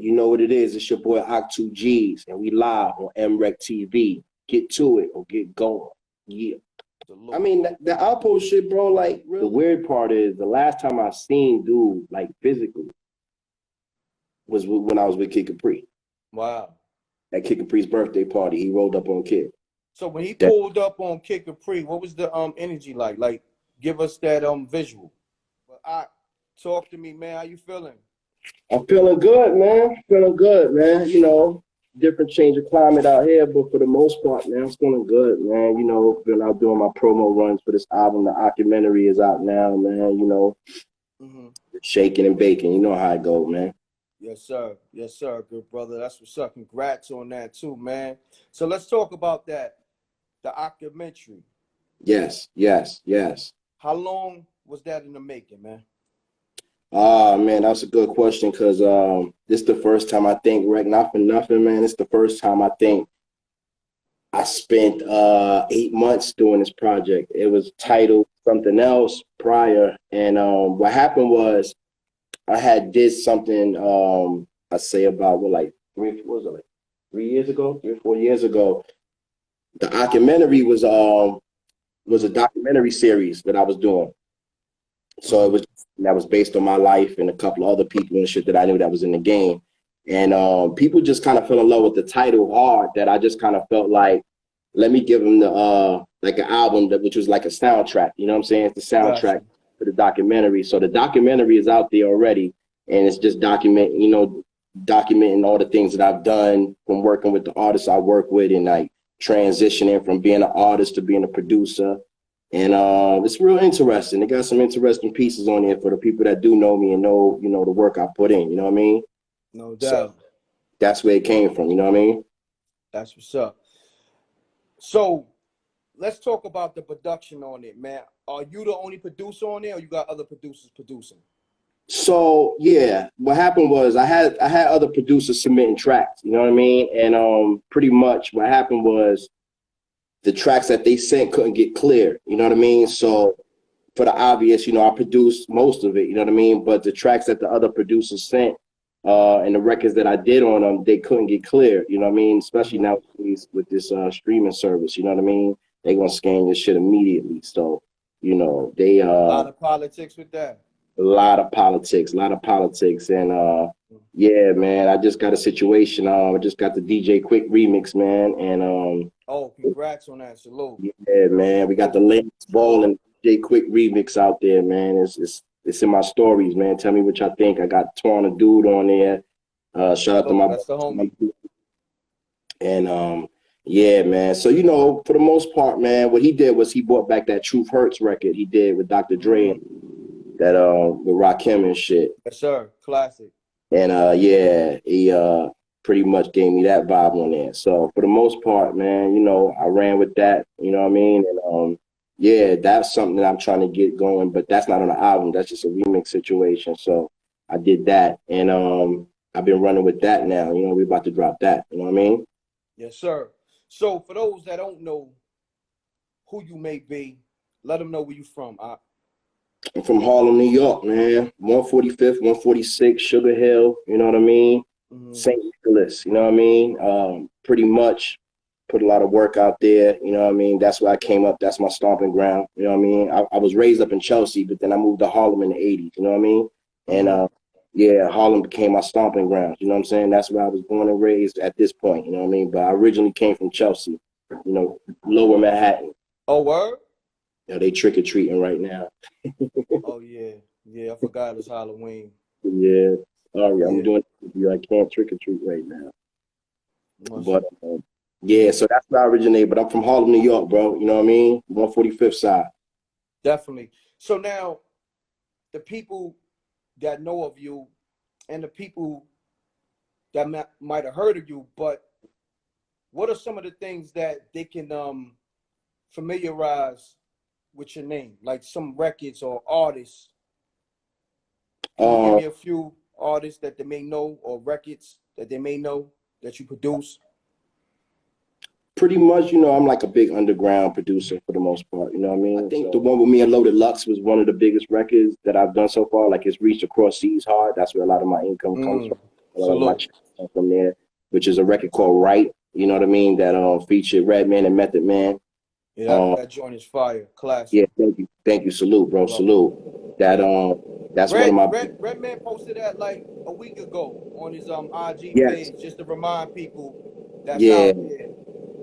You know what it is. It's your boy Ahk2gs, and we live on MRecktv. Get to it or get going. Yeah. I mean, the Alpo shit, bro, like, really? The weird part is the last time I seen dude, like, physically, was when I was with Kid Capri. Wow. At Kid Capri's birthday party, he rolled up on Kid. So when he pulled up on Kid Capri, what was the energy like? Like, give us that visual. But talk to me, man. How you feeling? I'm feeling good, man. Feeling good, man. You know, different change of climate out here, but for the most part, man, I'm feeling good, man. You know, been out doing my promo runs for this album. The documentary is out now, man. You know, shaking and baking. You know how it go, man. Yes, sir. Yes, sir. Good brother. That's what's up. Congrats on that too, man. So let's talk about that. The documentary. Yes, yes, yes. How long was that in the making, man? Man, that's a good question because this is the first time I think, Reck, not for nothing, man. It's the first time I think I spent 8 months doing this project. It was titled something else prior. And what happened was I had did something, I say about, like 3 or 4 years ago. The documentary was a documentary series that I was doing. So that was based on my life and a couple of other people and shit that I knew that was in the game. And people just kind of fell in love with the title hard, that I just kind of felt like, let me give them the like an album which was like a soundtrack. You know what I'm saying? It's the soundtrack for the documentary. So the documentary is out there already, and it's just documenting all the things that I've done from working with the artists I work with, and like transitioning from being an artist to being a producer. And it's real interesting. They got some interesting pieces on there for the people that do know me and know, you know, the work I put in. You know what I mean? No doubt. So that's where it came from. You know what I mean? That's what's up. So let's talk about the production on it, man. Are you the only producer on there, or you got other producers producing? So yeah, what happened was I had other producers submitting tracks. You know what I mean? And pretty much what happened was, the tracks that they sent couldn't get clear, you know what I mean? So for the obvious, you know, I produced most of it, you know what I mean? But the tracks that the other producers sent and the records that I did on them, they couldn't get clear, you know what I mean? Especially now with this streaming service, you know what I mean? They gonna scan your shit immediately. So, you know, they a lot of politics with that. A lot of politics. And yeah, man, I just got a situation. I just got the DJ Quick remix, man. And oh, congrats on that. Salute. Yeah, man. We got the Lance Ball and DJ Quick remix out there, man. It's in my stories, man. Tell me what y'all think. I got Twana Dude on there. Shout out to that's the homie. And yeah, man. So, you know, for the most part, man, what he did was he brought back that Truth Hurts record he did with Dr. Dre, that with Rakim and shit. Yes, sir. Classic. And yeah, he pretty much gave me that vibe on there. So for the most part, man, you know, I ran with that, you know what I mean? And yeah, that's something that I'm trying to get going, but that's not on the album. That's just a remix situation. So I did that, and I've been running with that now. You know, we're about to drop that. You know what I mean? Yes, sir. So for those that don't know who you may be, let them know where you from. I'm from Harlem, New York, man. 145th, 146, Sugar Hill, you know what I mean? St. Nicholas, you know what I mean? Pretty much put a lot of work out there, you know what I mean? That's where I came up. That's my stomping ground, you know what I mean? I was raised up in Chelsea, but then I moved to Harlem in the 80s, you know what I mean? And yeah, Harlem became my stomping ground, you know what I'm saying? That's where I was born and raised at this point, you know what I mean? But I originally came from Chelsea, you know, lower Manhattan. Oh, word? Yeah, they trick-or-treating right now. Oh, yeah. Yeah, I forgot it's Halloween. Yeah. Sorry, I'm doing it. I can't trick-or-treat right now. But yeah, so that's where I originate. But I'm from Harlem, New York, bro. You know what I mean? 145th side. Definitely. So now, the people that know of you and the people that might have heard of you, but what are some of the things that they can familiarize with your name, like some records or artists? Can you give me a few artists that they may know, or records that they may know that you produce? Pretty much, you know, I'm like a big underground producer for the most part, you know what I mean? I think the one with me and Loaded Lux was one of the biggest records that I've done so far. Like, it's reached across seas hard. That's where a lot of my income comes from. One of my Salute. channels from there, which is a record called Right. You know what I mean? That featured Redman and Method Man. Yeah, Um, that joint is fire. Classic. yeah, thank you, salute, bro, Love it. salute. That's one of Red my Red Redman posted that like a week ago on his IG yes, page just to remind people that's yeah. out there.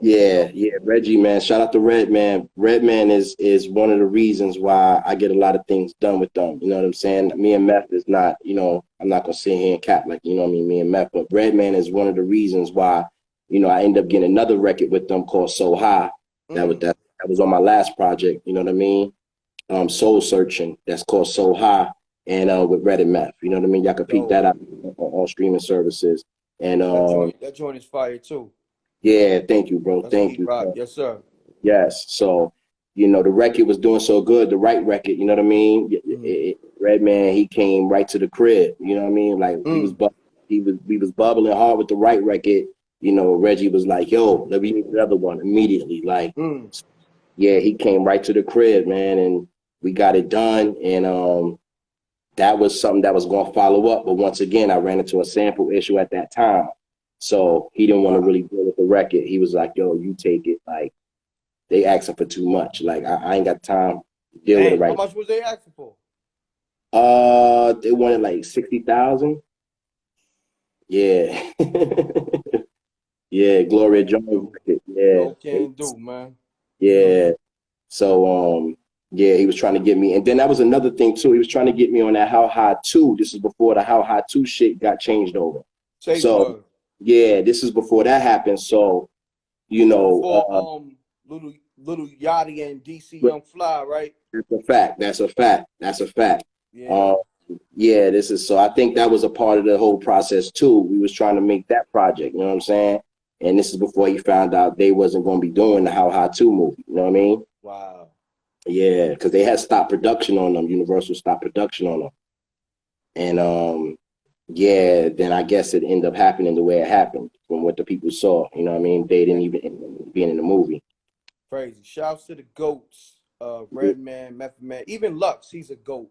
You Yeah, know. yeah, Reggie, man. Shout out to Redman. Redman is one of the reasons why I get a lot of things done with them. You know what I'm saying? Me and Meth is not, I'm not gonna sit here and cap like, what I mean, me and Meth, but Redman is one of the reasons why, I end up getting another record with them called So High. That was on my last project, you know what I mean? Soul Searching, that's called So High, and with Red and Meth. You know what I mean? Y'all can peek Dope. that out on all streaming services. And That joint is fire too. yeah, thank you, bro. That's Thank Pete you. Rock. Yes, sir. Yes. So, the record was doing so good, the right record, you know what I mean? Redman, he came right to the crib, you know what I mean? Like Mm. we was bubbling hard with the right record. Reggie was like, yo, let me make another one immediately. Like, Mm. yeah, he came right to the crib, man, and we got it done. And that was something that was gonna follow up. But once again, I ran into a sample issue at that time. So he didn't want to Wow. really deal with the record. He was like, yo, you take it. Like, they asking for too much. Like I ain't got time to deal with it Dang, how right. much was they asking for? They wanted like 60,000. Yeah, yeah. No Gloria can Jones. do. Yeah, No can do, man. You know. yeah. So yeah, he was trying to get me, and then that was another thing too. He was trying to get me on that How High 2. This is before the How High 2 shit got changed over. Say So word. yeah, this is before that happened. So you This know, before little Yachty and DC but Young Fly, right? that's a fact. That's a fact. That's a fact. Yeah. Um, yeah, this is so. I think that was a part of the whole process too. We was trying to make that project. You know what I'm saying? And this is before he found out they wasn't going to be doing the How High 2 movie. You know what I mean? Wow. Yeah, because they had stopped production on them. Universal stopped production on them, and yeah, then I guess it ended up happening the way it happened from what the people saw. You know what I mean? They didn't even end up being in the movie. Crazy. Shouts to the goats, Redman, Method Man, even Lux, he's a goat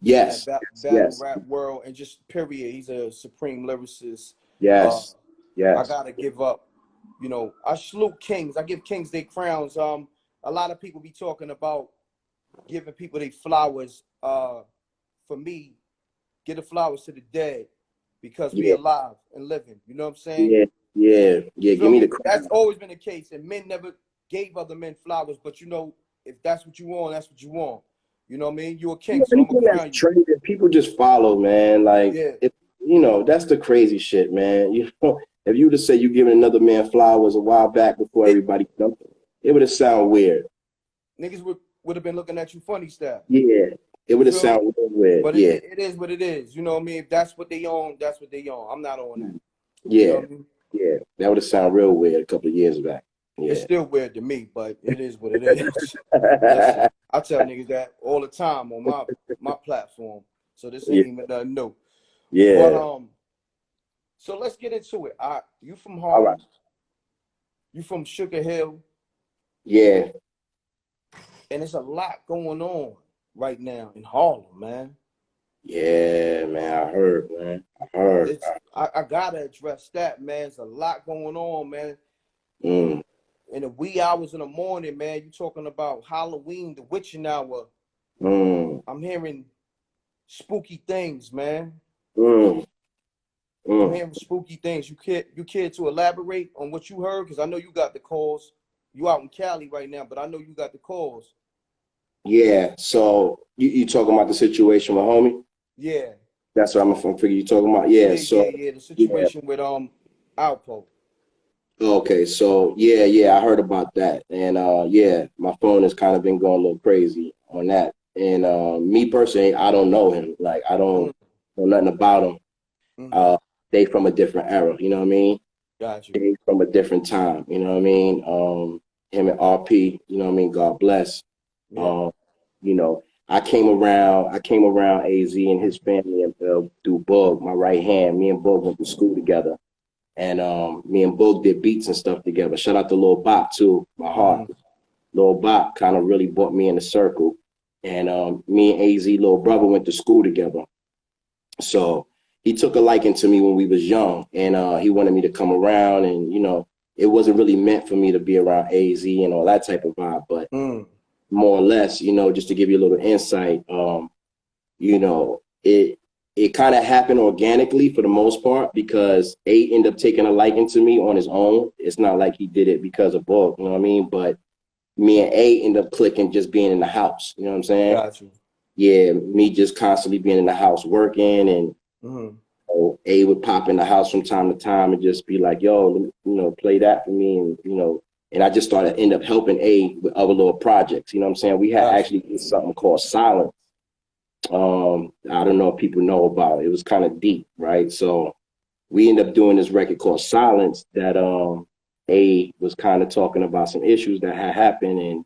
in that Yes, battle yes, rap world, and just period, he's a supreme lyricist. Uh, yes, I yes, gotta give up. I salute kings. I give kings their crowns. A lot of people be talking about giving people their flowers. For me, give the flowers to the dead because we yeah, alive and living. You know what I'm saying? yeah, yeah, You yeah. feel Give me the me? That's crown. always been the case, and men never gave other men flowers. But if that's what you want, that's what you want. You know what I mean? You're a king, so I'm gonna Anything that's crown you. traded, people just follow, man. Like Yeah, if that's the crazy shit, man. If you would have said you giving another man flowers a while back before it everybody jumped, it would have sound weird. niggas would have been looking at you funny style. Yeah, it You would have feel me? sounded real weird. But it, Yeah, it, it is what it is. You know what I mean? If that's what they own, that's what they own. I'm not on that. You know yeah, what I mean? yeah. That would have sounded real weird a couple of years back. It's Yeah. still weird to me, but it is what it is. Listen, I tell niggas that all the time on my platform. So this Yeah, ain't even nothing new. But yeah. so let's get into it. You from All right. Harlem? You from Sugar Hill? Yeah, And there's a lot going on right now in Harlem, man. yeah, man. I heard, man. I heard. I gotta address that, man. There's a lot going on, man. Mm, In the wee hours in the morning, man. You talking about Halloween, the witching hour. mm, I'm hearing spooky things, man. mm, I'm mm. hearing spooky things. You care to elaborate on what you heard? Because I know you got the calls. You out in Cali right now, but I know you got the calls. Yeah. So you talking about the situation with homie? Yeah, That's what I'm gonna figure you talking about. Yeah. So yeah. The yeah. situation with Alpo. Okay. So yeah, yeah, I heard about that, and yeah, my phone has kind of been going a little crazy on that. And me personally, I don't know him. Like I don't Mm, know nothing about him. mm-hmm. Uh, they from a different era. You know what I mean? Got you. They from a different time. You know what I mean? Him and RP. You know what I mean? God bless. Yeah. Um, you know, I came around AZ and his family through Bug, my right hand. Me and Bug went to school together. And me and Bug did beats and stuff together. Shout out to Lil Bop too, my heart. Mm-hmm. Lil Bop kind of really brought me in the circle. And me and AZ, little brother, went to school together. So he took a liking to me when we was young, and he wanted me to come around, and it wasn't really meant for me to be around AZ and all that type of vibe, but more or less, just to give you a little insight, it kind of happened organically for the most part because A ended up taking a liking to me on his own. It's not like he did it because of Book, you know what I mean? But me and A ended up clicking just being in the house, you know what I'm saying? Got you. Yeah, me just constantly being in the house working, and A would pop in the house from time to time and just be like, yo, play that for me, and I just started end up helping A with other little projects, you know what I'm saying? We had actually did something called Silence. I don't know if people know about it. It was kind of deep, right? So we ended up doing this record called Silence that A was kind of talking about some issues that had happened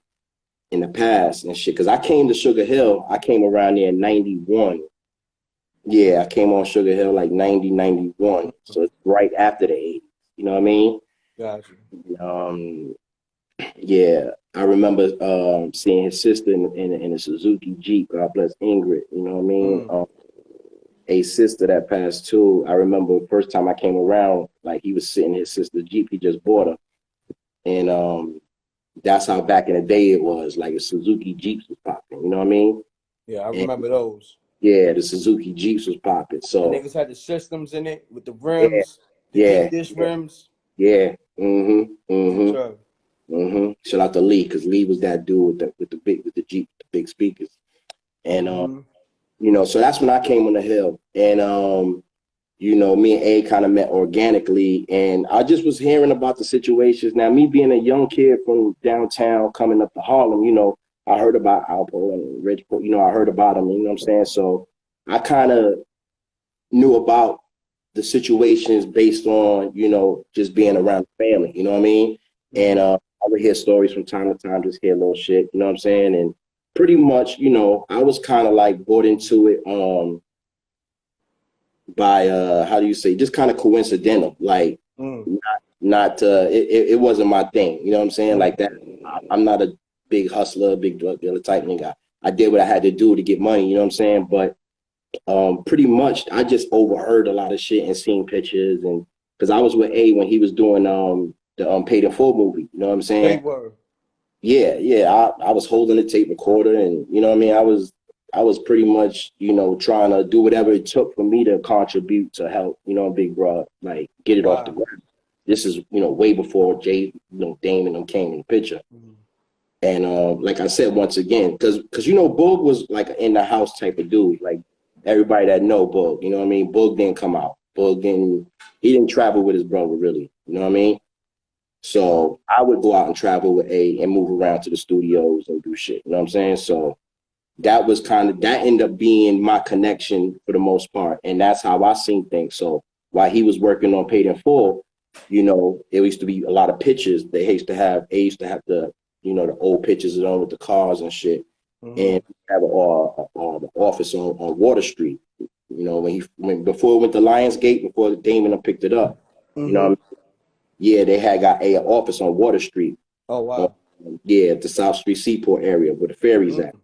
in the past and shit. Because I came to Sugar Hill, I came around there in 91. Yeah, I came on Sugar Hill like 90, 91. So it's right after the 80s. You know what I mean? Gotcha. Yeah, I remember seeing his sister in a Suzuki Jeep. God bless Ingrid. You know what I mean? A sister that passed too. I remember the first time I came around, like he was sitting in his sister's Jeep. He just bought her, and that's how back in the day it was. Like a Suzuki Jeeps was popping. You know what I mean? Yeah, I remember those. Yeah, the Suzuki Jeeps was popping. So the niggas had the systems in it with the yeah, rims, the deep dish rims. Yeah. Sure. Shout out to Lee, because Lee was that dude with the Jeep, the big speakers. And so that's when I came on the hill. And me and A kind of met organically, and I just was hearing about the situations. Now, me being a young kid from downtown coming up to Harlem, I heard about Alpo and Ridgeport, I heard about them, you know what I'm saying? So I kind of knew about the situations based on, just being around the family, you know what I mean? And I would hear stories from time to time, just hear little shit, you know what I'm saying? And pretty much, I was kind of like brought into it by how do you say, just kind of coincidental, like it wasn't my thing, you know what I'm saying? Like that, I'm not a big hustler, big drug dealer type nigga. I did what I had to do to get money, you know what I'm saying? But pretty much I just overheard a lot of shit and seen pictures, and because I was with A when he was doing the Paid in Full movie, you know what I'm saying? They were. Yeah. I was holding the tape recorder, and you know what I mean? I was pretty much, trying to do whatever it took for me to contribute to help, Big Bro, like get it off the ground. This is, way before Jay, Dame and them came in the picture. And like I said, once again, because Boog was like an in the house type of dude. Like everybody that know Boog, you know what I mean? Boog didn't come out. He didn't travel with his brother really, you know what I mean? So I would go out and travel with A and move around to the studios and do shit, you know what I'm saying? So that ended up being my connection for the most part. And that's how I seen things. So while he was working on Paid in Full, it used to be a lot of pictures. A used to have the old pictures on with the cars and shit. And have the office on Water Street. Before it went to Lionsgate, before Damon picked it up. You know what I mean? Yeah, they had got an office on Water Street. Oh wow. The South Street Seaport area where the ferry's at.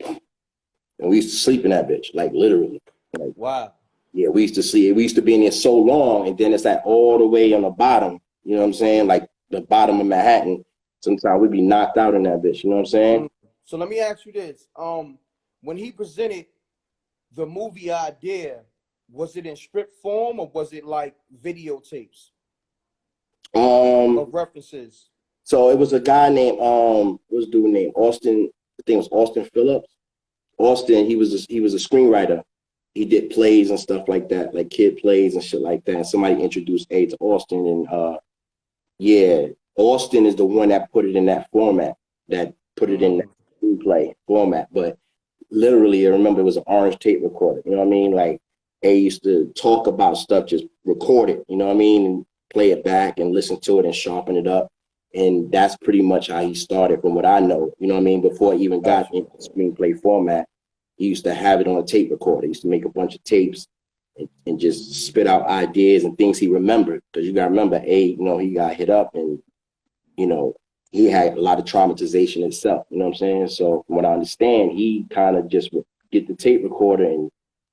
And we used to sleep in that bitch, like literally. Like, wow. Yeah, we used to see it. We used to be in there so long, and then it's like all the way on the bottom. You know what I'm saying? Like the bottom of Manhattan. Sometimes we'd be knocked out in that bitch. You know what I'm saying? So let me ask you this: when he presented the movie idea, was it in script form or was it like videotapes of references? So it was a guy named what's the dude name? Austin. I think it was Austin Phillips. Austin, he was a screenwriter. He did plays and stuff like that, like kid plays and shit like that. And somebody introduced A to Austin, and Austin is the one that put it in that format, that put it in that screenplay format. But literally, I remember it was an orange tape recorder. You know what I mean? Like A used to talk about stuff, just record it. You know what I mean? And play it back and listen to it and sharpen it up. And that's pretty much how he started, from what I know. You know what I mean? Before he even got into the screenplay format, he used to have it on a tape recorder. He used to make a bunch of tapes and just spit out ideas and things he remembered. Because you got to remember, A, he got hit up, and, he had a lot of traumatization himself. You know what I'm saying? So from what I understand, he kind of just would get the tape recorder and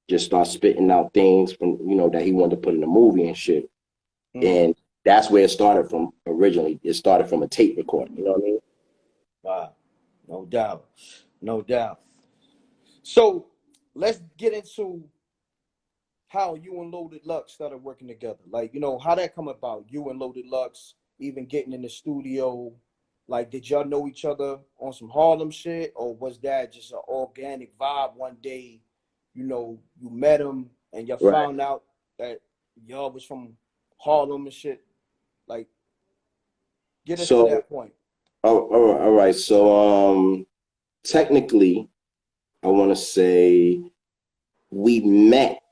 just start spitting out things from, that he wanted to put in a movie and shit. And that's where it started from originally. It started from a tape recording, you know what I mean? Wow. No doubt. No doubt. So let's get into how you and Loaded Lux started working together. Like, how that come about? You and Loaded Lux even getting in the studio. Like, did y'all know each other on some Harlem shit? Or was that just an organic vibe one day? You met him and you Right. found out that y'all was from Harlem and shit. Like, get us to that point. All right. So technically, I want to say we met.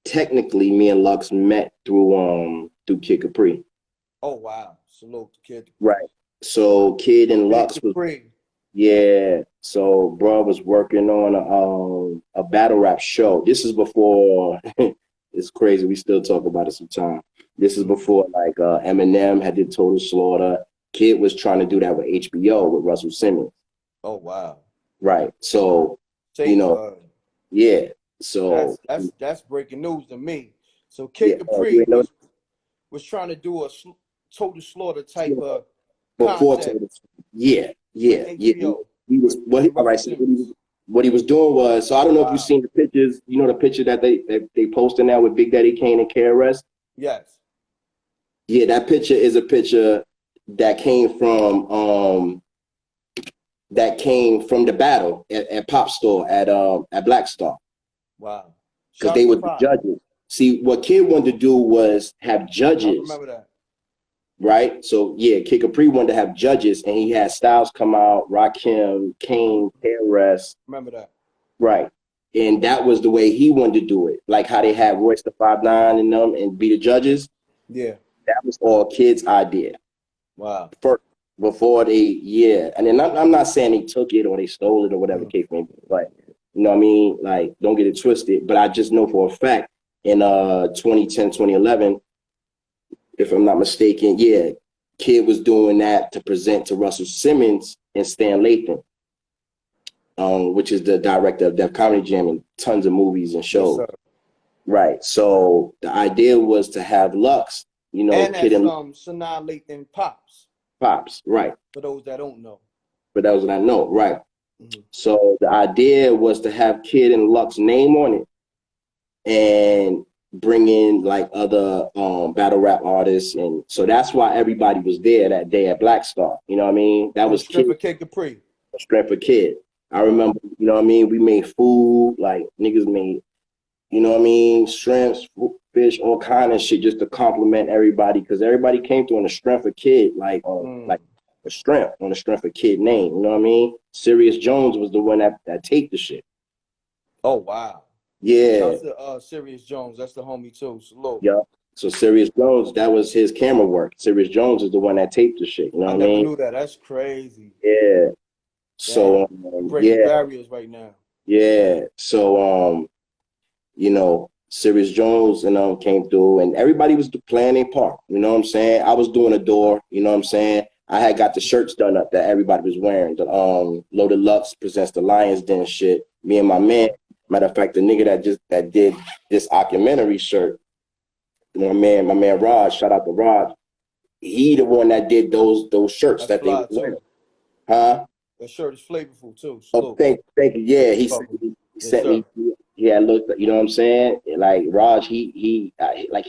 Technically, me and Lux met through Kid Capri. Oh wow! Salute to Kid. Right. So Kid and Lux was, yeah. So bro was working on a battle rap show. This is before. It's crazy. We still talk about it sometimes. This is before like Eminem had did Total Slaughter. Kid was trying to do that with HBO with Russell Simmons. Oh wow! Right. So yeah. So that's breaking news to me. So Kid Capri was trying to do a Total Slaughter type of before concept. Yeah. He was what he was doing was, so I don't know if you've seen the pictures. You know the picture that they posted now with Big Daddy Kane and KRS? Yes. Yeah, that picture is a picture that came from the battle at Pop Store at Black Star. Wow. Because they were the judges. See, what Kid wanted to do was have judges. I remember that. Right? So, yeah, Kid Capri wanted to have judges, and he had Styles come out, Rakim, Kane, KRS. Remember that. Right. And that was the way he wanted to do it. Like how they had Royce the 5'9" and them and be the judges. Yeah. That was all Kid's idea. Wow. Before they, and then I'm not saying they took it or they stole it or whatever case may be, but you know what I mean? Like, don't get it twisted. But I just know for a fact in 2010, 2011, if I'm not mistaken, yeah, Kid was doing that to present to Russell Simmons and Stan Lathan, which is the director of Def Comedy Jam and tons of movies and shows. Yes, right. So the idea was to have Lux, and Kid and Sanaa Lathan Pops. Pops, right. For those that don't know. For those that I know, right. So the idea was to have Kid and Lux name on it and bring in like other battle rap artists, and so that's why everybody was there that day at Black Star. You know what I mean? That was Kid Capri. Strength for Kid. I remember, you know what I mean? We made food, like niggas made, you know what I mean? Shrimps, fish, all kind of shit just to compliment everybody, because everybody came through on the Strength of Kid, like the strength on the Strength of Kid name. You know what I mean? Sirius Jones was the one that taped the shit. Oh wow. Yeah. That's the Sirius Jones. That's the homie too. Salute. Yeah. So Sirius Jones, that was his camera work. Sirius Jones is the one that taped the shit. You know what I mean? I never knew that. That's crazy. Yeah. So breaking barriers right now. Yeah. So Sirius Jones and came through, and everybody was playing their part. You know what I'm saying? I was doing a door. You know what I'm saying? I had got the shirts done up that everybody was wearing. The Loaded Lux presents the Lions Den shit. Me and my man. Matter of fact, the nigga that did this documentary shirt, my man Raj, shout out to Raj. He the one that did those shirts that they were wearing. Huh? That shirt is flavorful too. Oh, thank you. Yeah, he sent me. Yeah, look, you know what I'm saying? Like Raj, he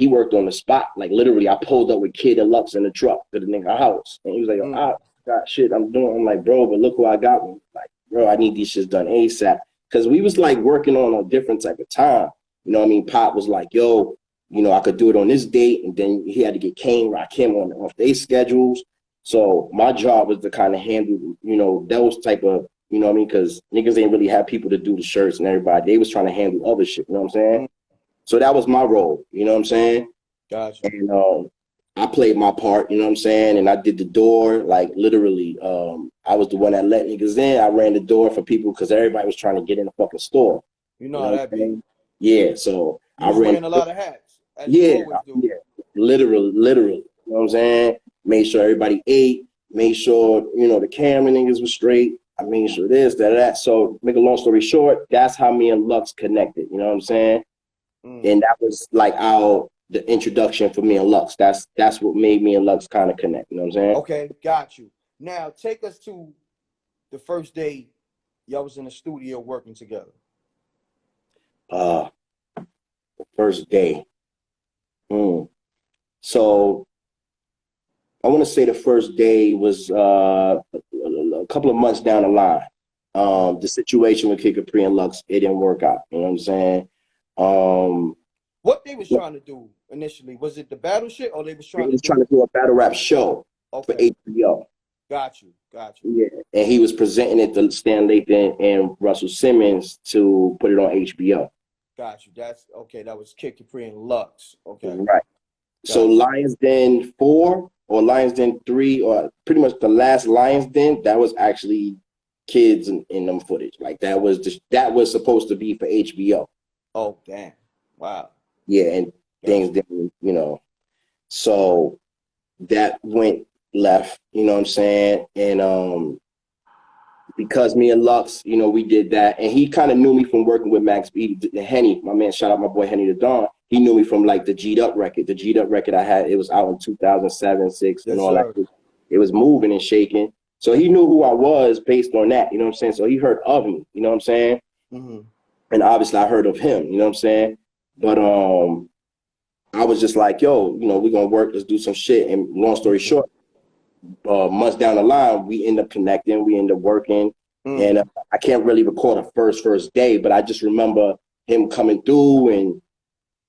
worked on the spot. Like literally, I pulled up with Kid and Lux in the truck to the nigga house, and he was like, "Ah, got shit I'm doing." I'm like, "Bro, but look what I got." Like, bro, I need these shits done ASAP. Because we was like working on a different type of time. You know what I mean? Pop was like, yo, I could do it on this date. And then he had to get Kane, Rakim on their schedules. So my job was to kind of handle, those type of, you know what I mean? Because niggas ain't really have people to do the shirts and everybody. They was trying to handle other shit. You know what I'm saying? So that was my role. You know what I'm saying? Gotcha. And I played my part, you know what I'm saying? And I did the door, like literally, I was the one that let niggas in. I ran the door for people because everybody was trying to get in the fucking store. You know how that be. Yeah, so I ran wearing a lot of hats. Yeah, literally. You know what I'm saying? Made sure everybody ate, made sure, the camera niggas was straight. I made sure this, that. So make a long story short, that's how me and Lux connected. You know what I'm saying? And that was like the introduction for me and Lux. That's what made me and Lux kind of connect. You know what I'm saying? Okay, got you. Now take us to the first day y'all was in the studio working together. The first day. So I want to say the first day was a couple of months down the line. The situation with Kid Capri and Lux, it didn't work out. You know what I'm saying? What they was trying to do initially, was it the battle shit, or they was trying to do a battle rap show for HBO. Got you. Yeah, and he was presenting it to Stan Lathan and Russell Simmons to put it on HBO. Got you. That's okay. That was Kid Capri and Lux. Okay. Right. So Lions Den 4 or Lions Den 3, or pretty much the last Lions Den, that was actually kids in them footage. Like that was supposed to be for HBO. Oh damn! Wow. Yeah, and things didn't, you know. So that went left, you know what I'm saying? And because me and Lux, you know, we did that, and he kind of knew me from working with Max B, Henny, my man, shout out my boy Henny the Don. He knew me from like the G'd Up record. The G'd Up record I had, it was out in 2007, 6, and all that. It was moving and shaking. So he knew who I was based on that, you know what I'm saying? So he heard of me, you know what I'm saying? And obviously I heard of him, you know what I'm saying? But I was just like, yo, you know, we're gonna work, let's do some shit. And long story short, months down the line, we end up connecting, we end up working. And I can't really recall the first day, but I just remember him coming through and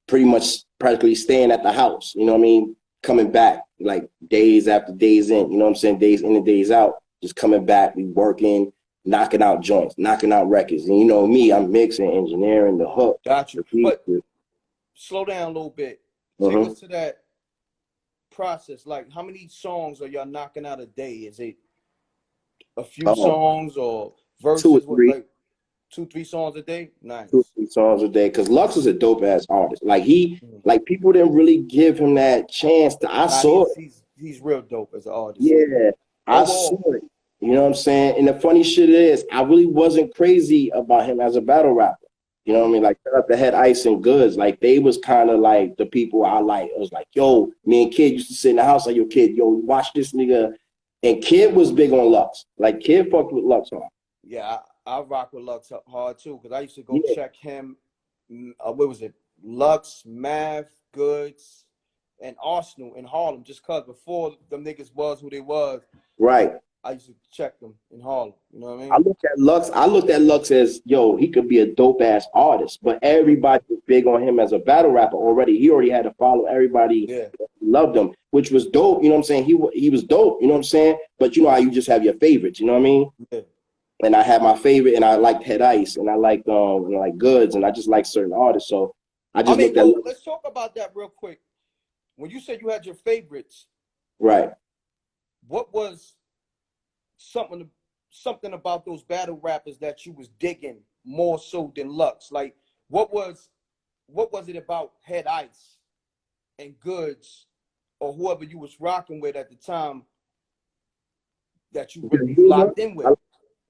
pretty much practically staying at the house, you know what I mean? Coming back like days after days in, you know what I'm saying? Days in and days out, just coming back, we working, knocking out joints, knocking out records. And you know me, I'm mixing, engineering, the hook. Got you. But slow down a little bit. Take us to that process. Like, how many songs are y'all knocking out a day? Is it a few songs or verses? 2 or 3. Like 2-3 songs a day? Nice. 2 or 3 songs a day. Because Lux is a dope ass artist. Like like people didn't really give him that chance to. I saw it. He's real dope as an artist. Yeah, I saw it. You know what I'm saying? And the funny shit is, I really wasn't crazy about him as a battle rapper. You know what I mean? Like, shout out to Head Ice and Goods. Like, they was kind of like the people I like. It was like, yo, me and Kid used to sit in the house like, yo, Kid, yo, watch this nigga. And Kid was big on Lux. Like, Kid fucked with Lux hard. Yeah, I rock with Lux hard too, because I used to go check him. What was it? Lux, Math, Goods, and Arsenal in Harlem, just because before them niggas was who they was. Right. I used to check them in Harlem. You know what I mean? I looked at Lux as, yo, he could be a dope ass artist, but everybody was big on him as a battle rapper already. He already had to follow everybody. Loved him, which was dope. You know what I'm saying? He was dope. You know what I'm saying? But you know how you just have your favorites. You know what I mean? Yeah. And I had my favorite, and I liked Head Ice, and I liked Goods, and I just like certain artists. So I just looked at. Let's talk about that real quick. When you said you had your favorites, right? What was something about those battle rappers that you was digging more so than Lux? Like, what was it about Head Ice and Goods or whoever you was rocking with at the time that you really locked in with?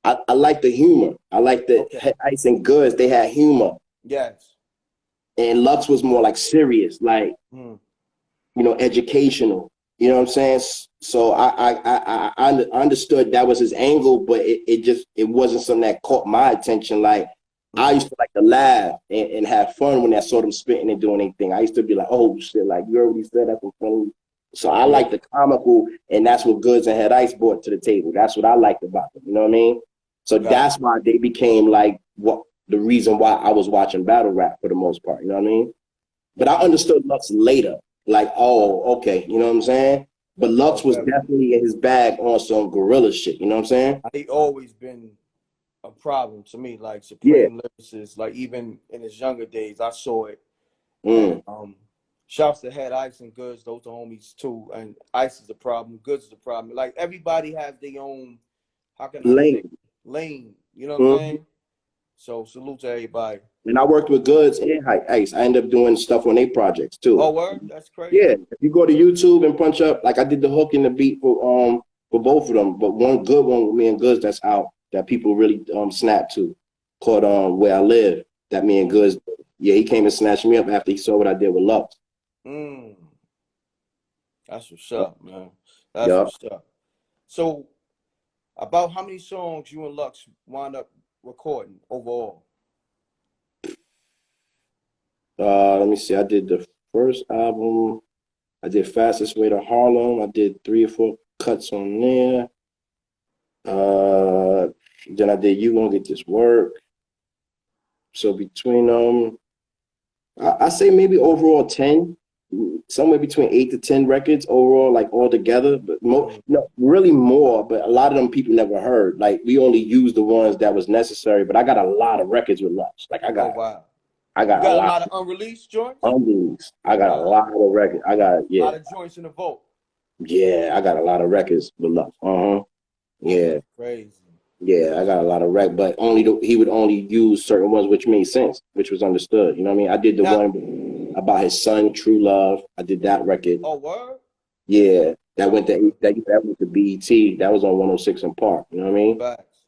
I like the humor. I like the Head Ice and Goods. They had humor. Yes. And Lux was more like serious, like you know, educational. You know what I'm saying? So I understood that was his angle, but it wasn't something that caught my attention. Like I used to like to laugh and have fun when I saw them spitting and doing anything. I used to be like, oh shit, like you already said that's funny. So I like the comical, and that's what Goods and Head Ice brought to the table. That's what I liked about them. You know what I mean? So that's why they became like the reason why I was watching battle rap for the most part. You know what I mean? But I understood Lux later. Like, oh, okay, you know what I'm saying? But Lux was definitely in his bag on some gorilla shit, you know what I'm saying? He always been a problem to me, like supreme lyricist. Like even in his younger days, I saw it. And, shouts to Head Ice and Goods, those are homies too. And Ice is a problem, Goods is a problem. Like everybody has their own, how can I say, lane, you know what I'm saying? So salute to everybody. And I worked with Goods and Ice. I ended up doing stuff on their projects too. Oh, word? That's crazy. Yeah, if you go to YouTube and punch up, like I did the hook and the beat for both of them, but one good one with me and Goods that's out that people really snap to, called Where I Live, that me and Goods did. Yeah, he came and snatched me up after he saw what I did with Lux. Mm. That's what's up, man. That's Yup. what's up. So, about how many songs you and Lux wound up recording overall? Let me see. I did the first album. I did Fastest Way to Harlem. I did 3 or 4 cuts on there. Then I did You Gonna Get This Work. So between I say maybe overall 10, somewhere between 8 to 10 records overall, like all together. But no, really more. But a lot of them people never heard. Like we only used the ones that was necessary. But I got a lot of records with Lux. Like Oh wow. I You got a got a lot lot of unreleased joints? of unreleased. I got a Wow. lot of records. I got A lot of joints in the vault. yeah, I got a lot of records with Lux. Yeah. That's crazy. Yeah, I got a lot of rec, but he would only use certain ones, which made sense, which was understood. You know what I mean? I did the Now, one about his son, True Love. I did that record. oh word? Yeah, that went to BET. That was on 106 in Park. You know what I mean? Facts.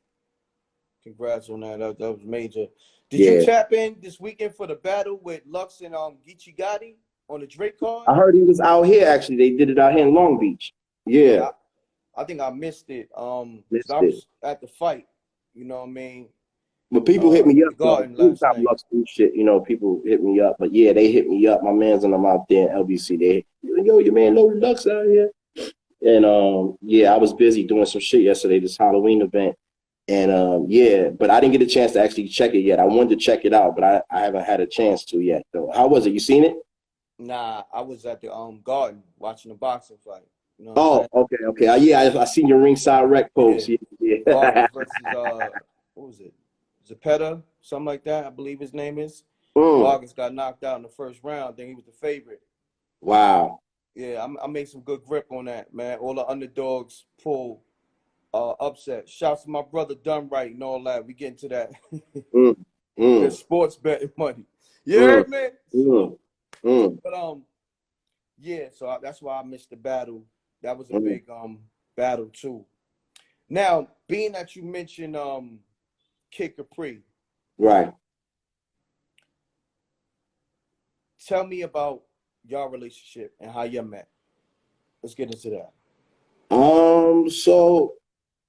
Congrats on that. That was major. Did you Yeah, tap in this weekend for the battle with Lux and Geechee Gotti on the Drake card? I heard he was out here. Actually, they did it out here in Long Beach. Yeah, I think I missed it. 'Cause missed I it. was at the fight. You know what I mean? But people hit me At up the though. Garden last Anytime night. Lux do shit, you know, people hit me up. But yeah, they hit me up. My man's and I'm out there in LBC. They, yo, your man Loaded Lux out here. And yeah, I was busy doing some shit yesterday, this Halloween event. And yeah, but I didn't get a chance to actually check it yet. I wanted to check it out, but I haven't had a chance to yet though. How was it? You seen it? Nah, I was at the Garden watching the boxing fight. You know what I'm Oh, saying? okay. Yeah, I seen your ringside rec post. Yeah. Yeah. Vargas versus what was it? Zapata, something like that, I believe his name is. Mm, Vargas got knocked out in the first round. Then he was the favorite. wow. Yeah, I made some good grip on that, man. All the underdogs pull upset. Shouts to my brother Done Right and all that. We get into that. Mm, Good mm, sports betting money. You mm, heard me? mm, mm, But yeah, so that's why I missed the battle. That was a mm. big battle too. Now, being that you mentioned Kid Capri, Right. tell me about your relationship and how you met. Let's get into that. So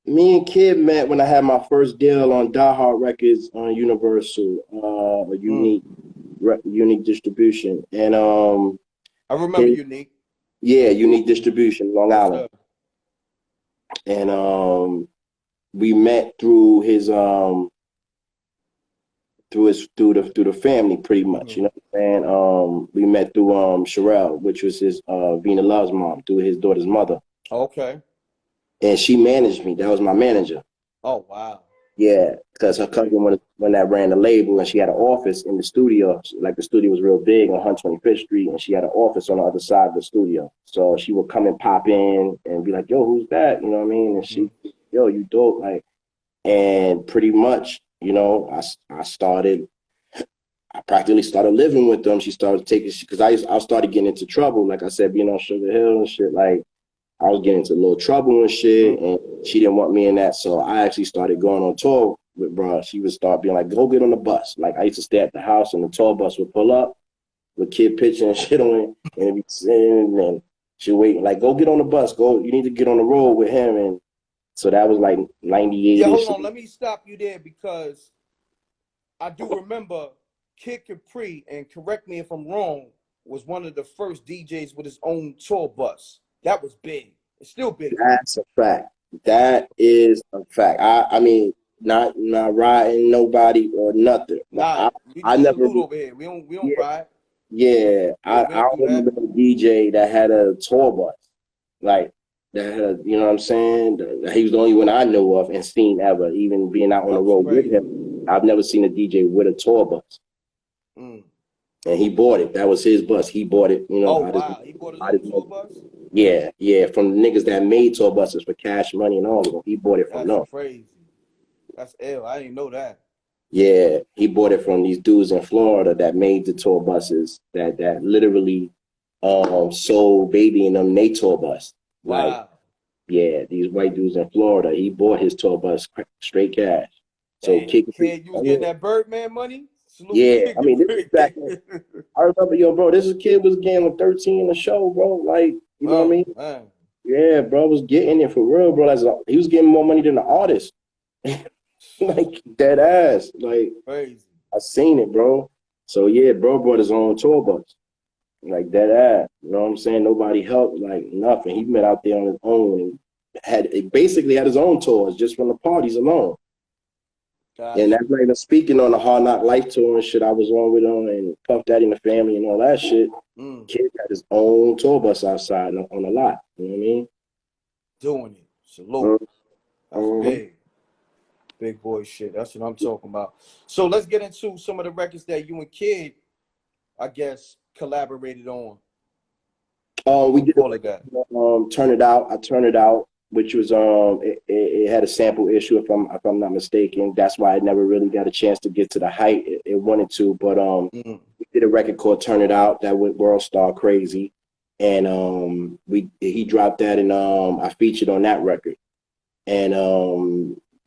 me and Kid met when I had my first deal on Die Hard Records on Universal, a unique distribution, and I remember his, Unique. yeah, Unique Distribution, Long Yes, Island, sir. and we met through his through the family pretty much. You know what I'm saying? We met through Sherelle, which was his Vina Love's mom, through his daughter's mother, Okay. and she managed me. That was my manager. Oh wow. Yeah, because her cousin when that ran the label, and she had an office in the studio. Like the studio was real big on 125th Street, and she had an office on the other side of the studio. So she would come and pop in and be like, "Yo, who's that?" You know what I mean? And she, "Yo, you dope." Like, and pretty much, you know, I practically started living with them. She started taking, because I started getting into trouble. Like I said, being on Sugar Hill and shit. Like I was getting into a little trouble and shit, and she didn't want me in that. So I actually started going on tour with bro. She would start being like, "Go get on the bus." Like I used to stay at the house, and the tour bus would pull up with Kid pitching and shit on it, and it'd be sitting, and she wait like, "Go get on the bus. Go. You need to get on the road with him." And so that was like 98 Yeah, hold ish. on. Let me stop you there because I do remember Kid Capri, and correct me if I'm wrong, was one of the first DJs with his own tour bus. That was big. It's still big. That's a fact. That is a fact. I mean, not riding nobody or nothing. But Nah, I we never. salute over here. We don't Yeah, ride. yeah. Yeah, we I don't do don't that. remember a DJ that had a tour bus. Like that had a, you know what I'm saying? He was the only one I know of and seen ever, even being out on the That was road with crazy. him. I've never seen a DJ with a tour bus. And he bought it. That was his bus. He bought it, you know. Oh wow, he bought his own tour bus. Yeah, from the niggas that made tour buses for Cash Money and all of them. He bought it from That's them. crazy. That's ill. I didn't know that. Yeah, he bought it from these dudes in Florida that made the tour buses that literally sold Baby and them they tour bus. Like, Wow. yeah, these white dudes in Florida, he bought his tour bus straight cash. So Damn, Kid Capri, kid, you was getting that Birdman money? Salute to Yeah, Kid I mean, this is Capri. back when I remember, yo, bro, this kid was getting 13 in the show, bro. Like, you know what I Oh, mean? man. Yeah, bro, was getting it for real, bro. He was getting more money than the artist. Like, dead ass. Like, Crazy. I seen it, bro. So, yeah, bro brought his own tour bus. Like, dead ass. You know what I'm saying? Nobody helped, like, nothing. He went out there on his own and basically had his own tours just from the parties alone. And Gotcha. that's not even speaking on the Hard Knock Life tour and shit I was on with him and Puff Daddy and the Family and all that shit. Mm. Kid had his own tour bus outside on the lot. You know what I mean? Doing it. Salute. Mm-hmm. That's big. Big boy shit. That's what I'm talking about. So let's get into some of the records that you and Kid, I guess, collaborated on. We did Call it that. Turn It Out. I Turn It Out, which was it had a sample issue if I'm not mistaken. That's why I never really got a chance to get to the height it wanted to. But we did a record called Turn It Out that went world star crazy, and he dropped that and I featured on that record, and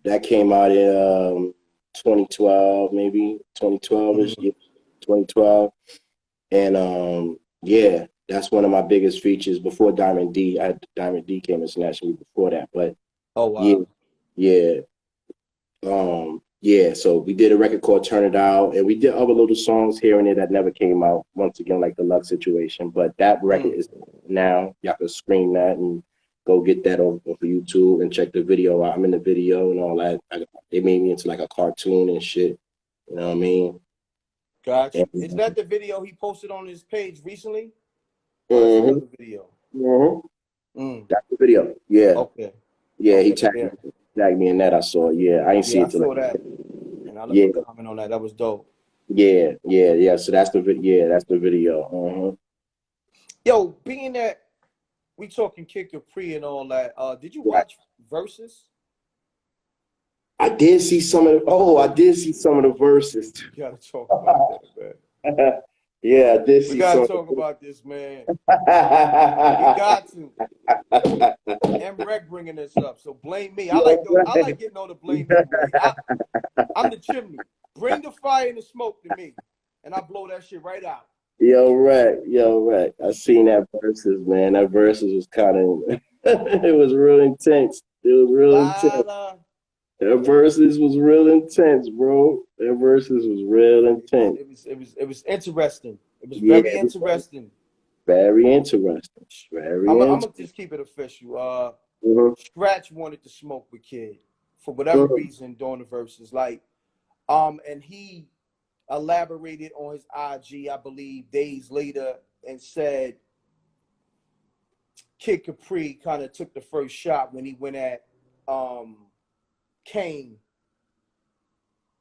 that came out in 2012 maybe 2012ish, 2012, and yeah. That's one of my biggest features before Diamond D. Diamond D came and snatched me before that. But Oh, wow. yeah. Yeah, so we did a record called Turn It Out, and we did other little songs here and there that never came out, once again, like the Luck Situation. But that record is now. Y'all can screen that and go get that on YouTube and check the video out. I'm in the video and all that. They made me into like a cartoon and shit. You know what I mean? Gotcha. And, Is that the video he posted on his page recently? Or that's mm-hmm, another video? mm-hmm. That's the video. Yeah. Okay. Yeah, okay. he tagged me in that. I saw. Yeah, I didn't see Yeah, I it till saw like, that. And I left yeah, a comment on that. That was dope. yeah. So that's the video. Yeah, that's the video. Yo, being that we talking Kid Capri and all that, did you Yeah. watch Versus? I did see some of the. Oh, I did see some of the verses. You gotta talk about that, man. Yeah, I did We see gotta some. talk about this, man. We got to. M.Reck bringing this up, so blame me. I like getting on the blame me way. I'm the chimney. Bring the fire and the smoke to me, and I blow that shit right out. Yo, right. I seen that verses, man. That verses was kind of. It was real intense. It was real intense. That verses was real intense, bro. That verses was real intense. It was interesting. It was Yeah, very interesting. very interesting. Very I'm interesting. gonna just keep it official. Scratch wanted to smoke with Kid for whatever reason during the verses, like, and he elaborated on his IG, I believe, days later, and said Kid Capri kind of took the first shot when he went at Kane,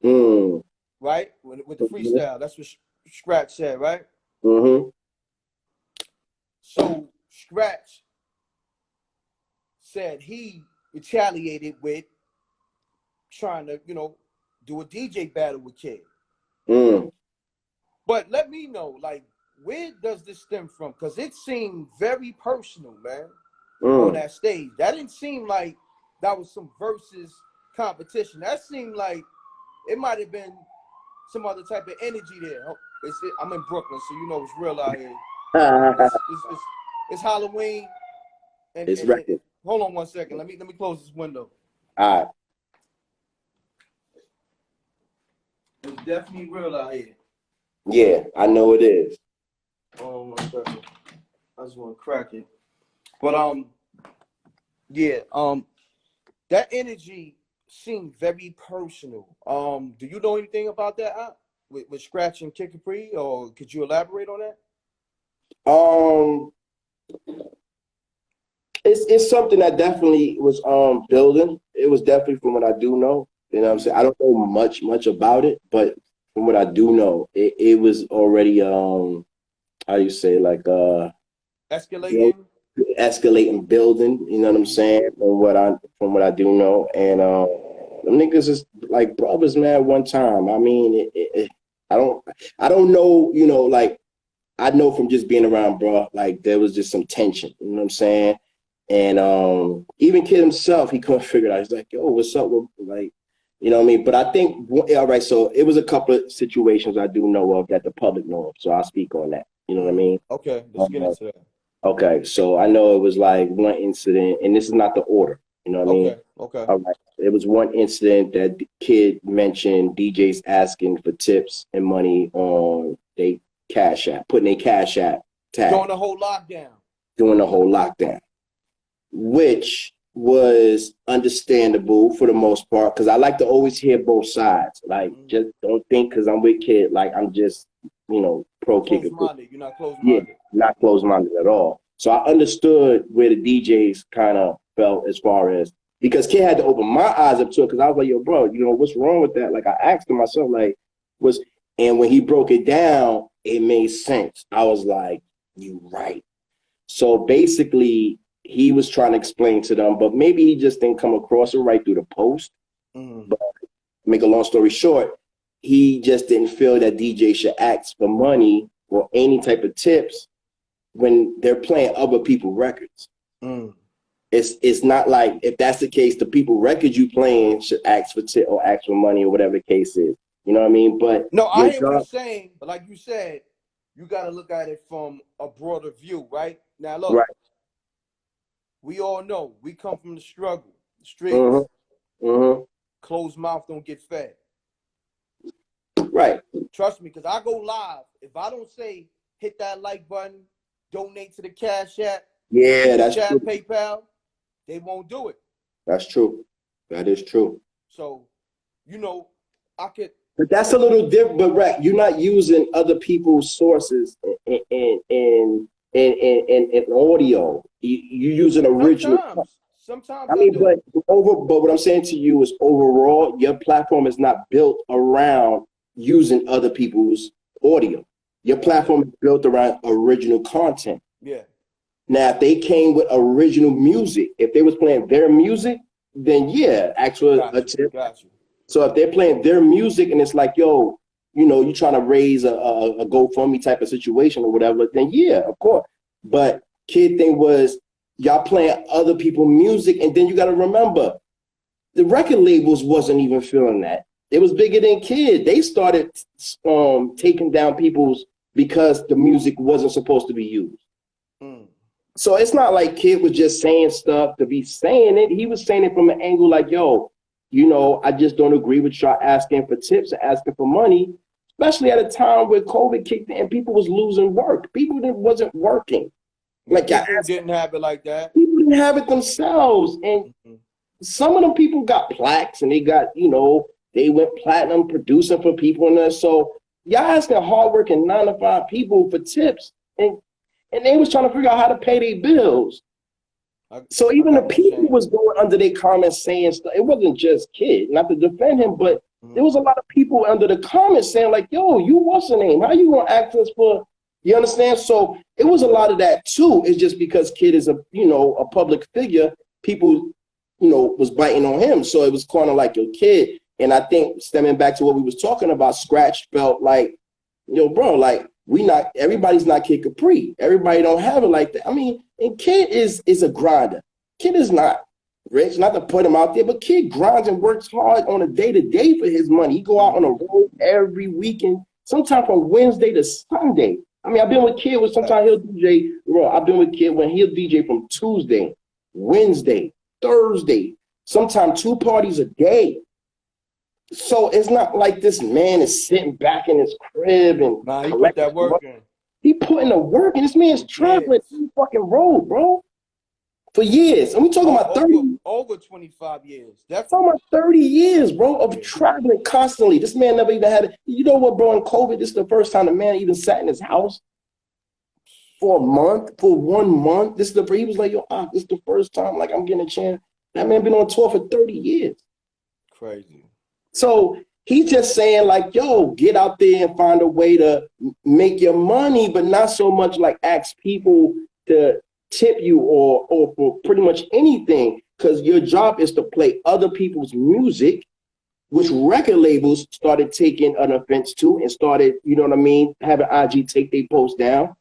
right? With the freestyle. That's what Scratch said, right? So Scratch said he retaliated with trying to, do a DJ battle with Kid. But let me know, like, where does this stem from? Because it seemed very personal, man, on that stage. That didn't seem like that was some versus competition. That seemed like it might have been some other type of energy there. I'm in Brooklyn, so you know it's real out here. It's Halloween. And hold on one second. Let me close this window. All right. It's definitely real out here. Yeah, I know it is. Hold on 1 second. I just want to crack it. But yeah, that energy seemed very personal. Do you know anything about that with Scratch and Kid Capri, or could you elaborate on that? It's something that definitely was building. It was definitely from what I do know. You know what I'm saying? I don't know much about it, but from what I do know, it was already how do you say, like escalating, building, you know what I'm saying? From what I do know. And them niggas is like brothers, man, one time. I mean, I don't know, like I know from just being around, bro, like there was just some tension, you know what I'm saying? And even Kid himself, he couldn't figure it out. He's like, yo, what's up with, like, You know what I mean? But I think, all right, so it was a couple of situations I do know of that the public know of. So I'll speak on that. You know what I mean? Okay, let's get into that. Okay, so I know it was like one incident, and this is not the order. You know what I mean? Okay. All right. It was one incident that the kid mentioned DJs asking for tips and money on they Cash App, putting a Cash App tag. During the whole lockdown. During the whole lockdown, which was understandable for the most part, because I like to always hear both sides. Like, just don't think because I'm with kid, like I'm just, pro kid. Close-minded. You're not close-minded. Yeah, not close-minded at all. So I understood where the DJs kind of felt as far as, because kid had to open my eyes up to it, because I was like, yo, bro, what's wrong with that? Like, I asked him myself, like, and when he broke it down, it made sense. I was like, you right. So basically, he was trying to explain to them, but maybe he just didn't come across it right through the post. But make a long story short, he just didn't feel that DJ should ask for money or any type of tips when they're playing other people's records. It's not like, if that's the case, the people records you playing should ask for tip or ask for money or whatever the case is. You know what I mean? But no, I hear what you're saying, but like you said, you got to look at it from a broader view, right? Now, look, right. We all know we come from the struggle, the streets. Closed mouth don't get fed. Right. Trust me, because I go live. If I don't say hit that like button, donate to the Cash App, that's Chat, true. PayPal, they won't do it. That's true. That is true. So, I could. But that's a little different. But Reck, you're not using other people's sources in audio. You use an original. Sometimes I mean, but what I'm saying to you is, overall, your platform is not built around using other people's audio. Your platform is built around original content. Yeah. Now, if they came with original music, if they was playing their music, then yeah, actually a tip. Got you. So if they're playing their music and it's like, yo, you're trying to raise a GoFundMe type of situation or whatever, then yeah, of course. But kid thing was, y'all playing other people's music, and then you got to remember, the record labels wasn't even feeling that. It was bigger than kid. They started taking down people's because the music wasn't supposed to be used. So it's not like kid was just saying stuff to be saying it. He was saying it from an angle like, yo, I just don't agree with y'all asking for tips and asking for money, especially at a time where COVID kicked in and people was losing work. People that wasn't working. Like, people didn't have it like that. People didn't have it themselves. And some of them people got plaques and they got, they went platinum producing for people and that. So y'all asking hardworking 9-to-5 people for tips, and they was trying to figure out how to pay their bills. So even the people was going under their comments saying stuff. It wasn't just kid, not to defend him, but there was a lot of people under the comments saying like, yo, you what's the name? How you gonna ask us for, you understand? So it was a lot of that too. It's just because kid is a public figure, people, was biting on him. So it was kind of like, yo, kid. And I think stemming back to what we was talking about, Scratch felt like, yo, bro, like everybody's not Kid Capri. Everybody don't have it like that. I mean, and Kid is a grinder. Kid is not rich, not to put him out there, but Kid grinds and works hard on a day-to-day for his money. He go out on the road every weekend, sometimes from Wednesday to Sunday. I mean, I've been with Kid with sometimes he'll DJ, bro. I've been with Kid when he'll DJ from Tuesday, Wednesday, Thursday, sometimes 2 parties a day. So it's not like this man is sitting back in his crib and he put that work in. He putting the work in. This man's traveling through the fucking road, bro, for years. And we talking about 30 over 25 years. That's talking about 30 years, bro, of traveling constantly. This man never even had it. You know what, bro? In COVID, this is the first time the man even sat in his house for a month, for 1 month. He was like, yo, this is the first time like I'm getting a chance. That man been on tour for 30 years. Crazy. So he's just saying like, yo, get out there and find a way to make your money, but not so much like ask people to tip you or for pretty much anything, because your job is to play other people's music, which record labels started taking an offense to and started, having IG take their post down.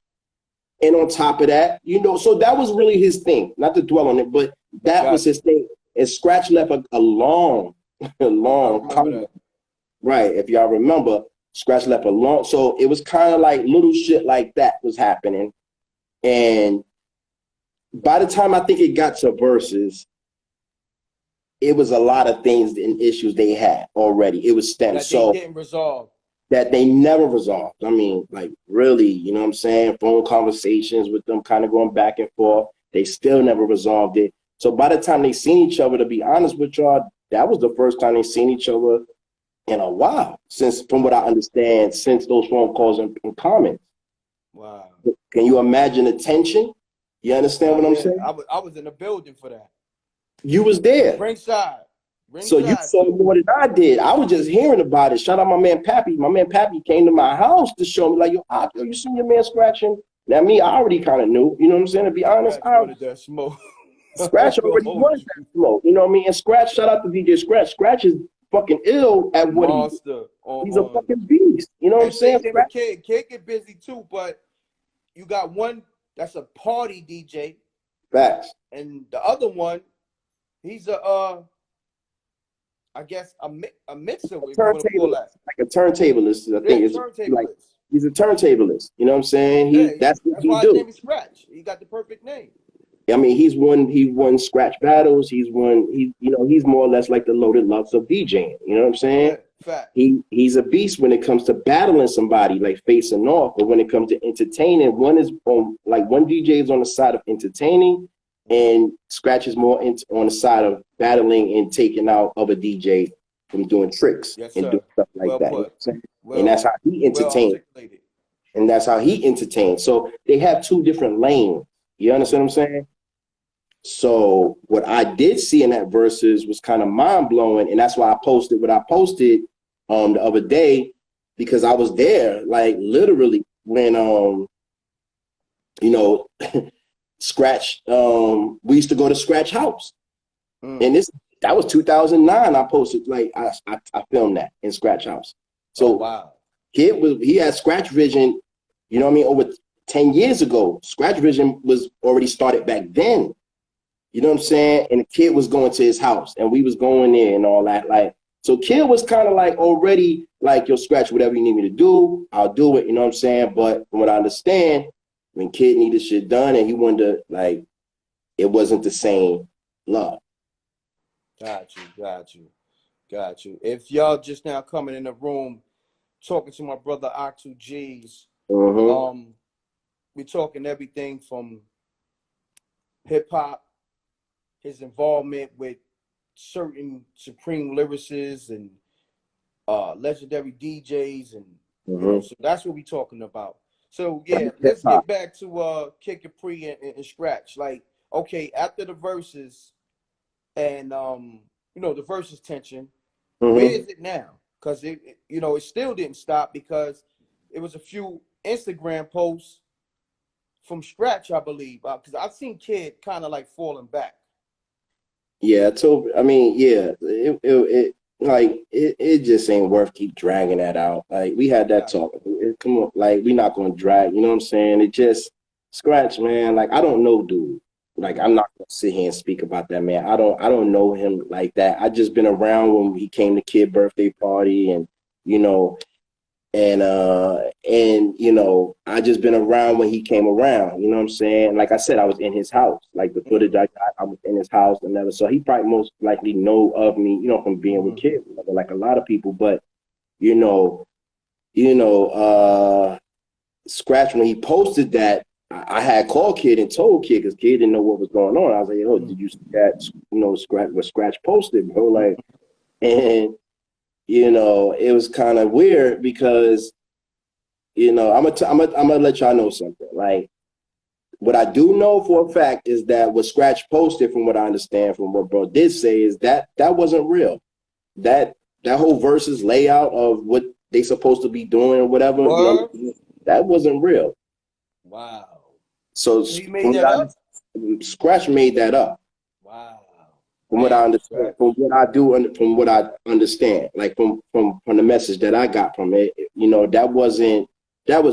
And on top of that, so that was really his thing, not to dwell on it, but that was his thing. And Scratch left a long a I long remember comment. that. Right. If y'all remember, Scratch left a long, so it was kind of like little shit like that was happening. And by the time I think it got to verses, it was a lot of things and issues they had already. It was stemmed. That they So didn't resolve. that they never resolved. I mean, like really, you know what I'm saying? Phone conversations with them kind of going back and forth. They still never resolved it. So by the time they seen each other, to be honest with y'all, that was the first time they seen each other in a while. Since, from what I understand, since those phone calls and comments. Wow. Can you imagine the tension? You understand what I'm Yeah, saying? I was in the building for that. You was there. Ringside. So you Ringside saw too. more than I did. I was just hearing about it. Shout out my man Pappy. My man Pappy came to my house to show me, like, yo, Ahk, you seen your man scratching? Now, me, I already kind of knew. You know what I'm saying? To be honest, Scratch wanted that smoke. Scratch already wanted that smoke. You know what I mean? And Scratch, shout out to DJ Scratch. Scratch is fucking ill at what he does. Monster. He's a fucking beast. You know what I'm And saying? same thing with Kid. Kid get busy too, but you got one that's a party DJ, Facts. and the other one, he's I guess a mixer, if you want to call that. Like a turntablist, I think. Is like Turntablist. he's a turntablist. You know what I'm saying? That's what That's he why his do. name is Scratch. He got the perfect name. I mean, he won scratch battles. He's more or less like the Loaded Lux of DJing. You know what I'm saying? Yeah, fact. He's a beast when it comes to battling somebody, like facing off. But when it comes to entertaining, one DJ is on the side of entertaining, and Scratch is more on the side of battling and taking out other DJ from doing tricks and doing stuff like that. You know what I'm saying? And that's how he entertains. And that's how he entertains. So they have two different lanes. You understand what I'm saying? So what I did see in that verses was kind of mind blowing, and that's why I posted what I posted the other day, because I was there, like literally when Scratch we used to go to Scratch House, and that was 2009. I posted, like I filmed that in Scratch House. So wow, he had Scratch Vision, you know what I mean, over 10 years ago. Scratch Vision was already started back then. You know what I'm saying? And the kid was going to his house and we was going there and all that. Like, so kid was kind of like already like, yo, Scratch, whatever you need me to do, I'll do it. You know what I'm saying? But from what I understand, when kid needed shit done and he wanted to, like, it wasn't the same love. Got you. If y'all just now coming in the room, talking to my brother Ahk2gs, we're talking everything from hip hop, his involvement with certain supreme lyricists and legendary DJs, and so that's what we're talking about. So yeah, let's get back to Kid Capri and Scratch. Like, okay, after the verses and the verses tension, where is it now? Because it still didn't stop, because it was a few Instagram posts from Scratch, I believe, because I've seen Kid kind of like falling back. Yeah, it just ain't worth keep dragging that out. Like, we had that talk. Come on, like, we not gonna drag. You know what I'm saying? It just Scratch, man. Like, I don't know, dude. Like, I'm not gonna sit here and speak about that man. I don't know him like that. I just been around when he came to kid birthday party, and I just been around when he came around. You know what I'm saying? Like I said, I was in his house. Like, the footage I got, I was in his house and never. So he probably most likely know of me, from being with kids, like a lot of people. But Scratch, when he posted that, I had called Kid and told Kid, because Kid didn't know what was going on. I was like, "Oh, did you see that? Scratch posted, bro?" Like, and it was kind of weird because, I'm gonna let y'all know something. Like, what I do know for a fact is that what Scratch posted, from what I understand, from what bro did say, is that wasn't real. That whole versus layout of what they supposed to be doing or whatever, that wasn't real. Wow. So he made that up? Scratch made that up. Wow. From what I understand, from what I understand, like from the message that I got from it, that was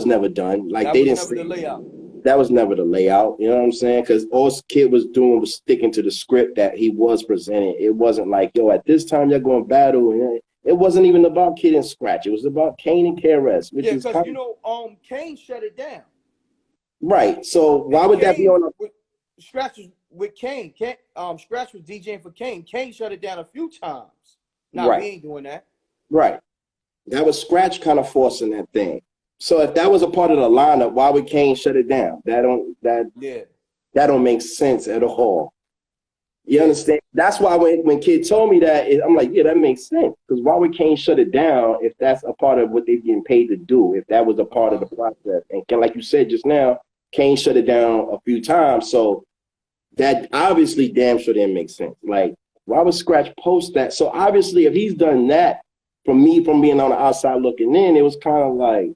never done. Like, they didn't say the layout. that was never the layout. You know what I'm saying? Because all Kid was doing was sticking to the script that he was presenting. It wasn't like, yo, at this time you're going to battle. And it wasn't even about Kid and Scratch. It was about Kane and KRS, which Yeah, is because kind you of know, Kane shut it down. right. So why And would that be Kane on? Scratch was with Kane. Scratch was DJing for Kane. Kane shut it down a few times. Now we Right, ain't doing that. right. That was Scratch kind of forcing that thing. So if that was a part of the lineup, why would Kane shut it down? Yeah. That don't make sense at all. You Yeah. understand? That's why when Kid told me that, I'm like, yeah, that makes sense. Because why would Kane shut it down if that's a part of what they're getting paid to do? If that was a part of the process, and like you said just now, Kane shut it down a few times. So that obviously damn sure didn't make sense. Like, why would Scratch post that? So obviously, if he's done that, from being on the outside looking in, it was kind of like,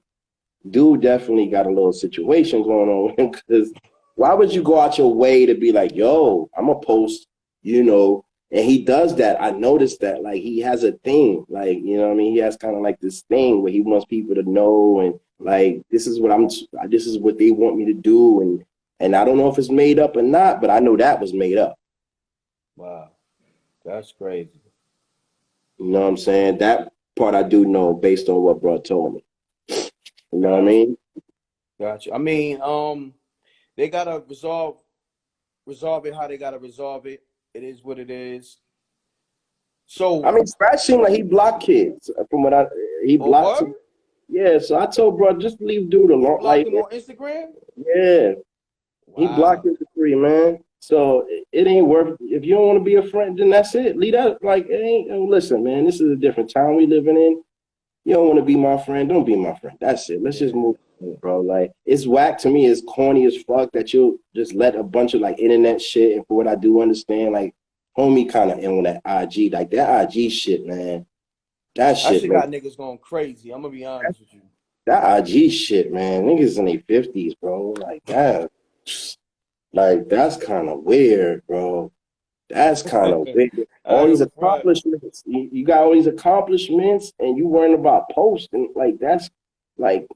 dude definitely got a little situation going on with him. Because why would you go out your way to be like, yo, I'm gonna post, you know? And he does that. I noticed that. Like, he has a thing. Like, you know what I mean? He has kind of like this thing where he wants people to know, and like, this is what they want me to do. And I don't know if it's made up or not, but I know that was made up. Wow. That's crazy. You know what I'm saying? That part I do know based on what bro told me. You know what I Gotcha. mean? Gotcha. I mean, they gotta resolve it how they gotta resolve it. It is what it is. So, I mean, Scratch seemed like he blocked kids from what he oh, blocked what? some. Yeah, so I told bro, just leave dude He alone. blocked Like, them on Instagram? yeah, he blocked Wow. him for free, man. So it ain't worth. If you don't want to be a friend, then that's it. Leave that. Like, it ain't. Listen, man, this is a different time we living in. You don't want to be my friend, don't be my friend. That's it. Let's just Yeah. move on, bro. Like, it's whack to me. It's corny as fuck that you just let a bunch of like internet shit. And for what I do understand, like, homie kind of in on that IG, like that IG shit, man. That That shit, shit man. got niggas going crazy. I'm gonna be honest with you. That IG shit, man. Niggas in their 50s, bro. Like that. Like, that's kind of weird, bro. That's kind of weird. I All ain't these gonna front. accomplishments. You got all these accomplishments and you worrying about posting. Like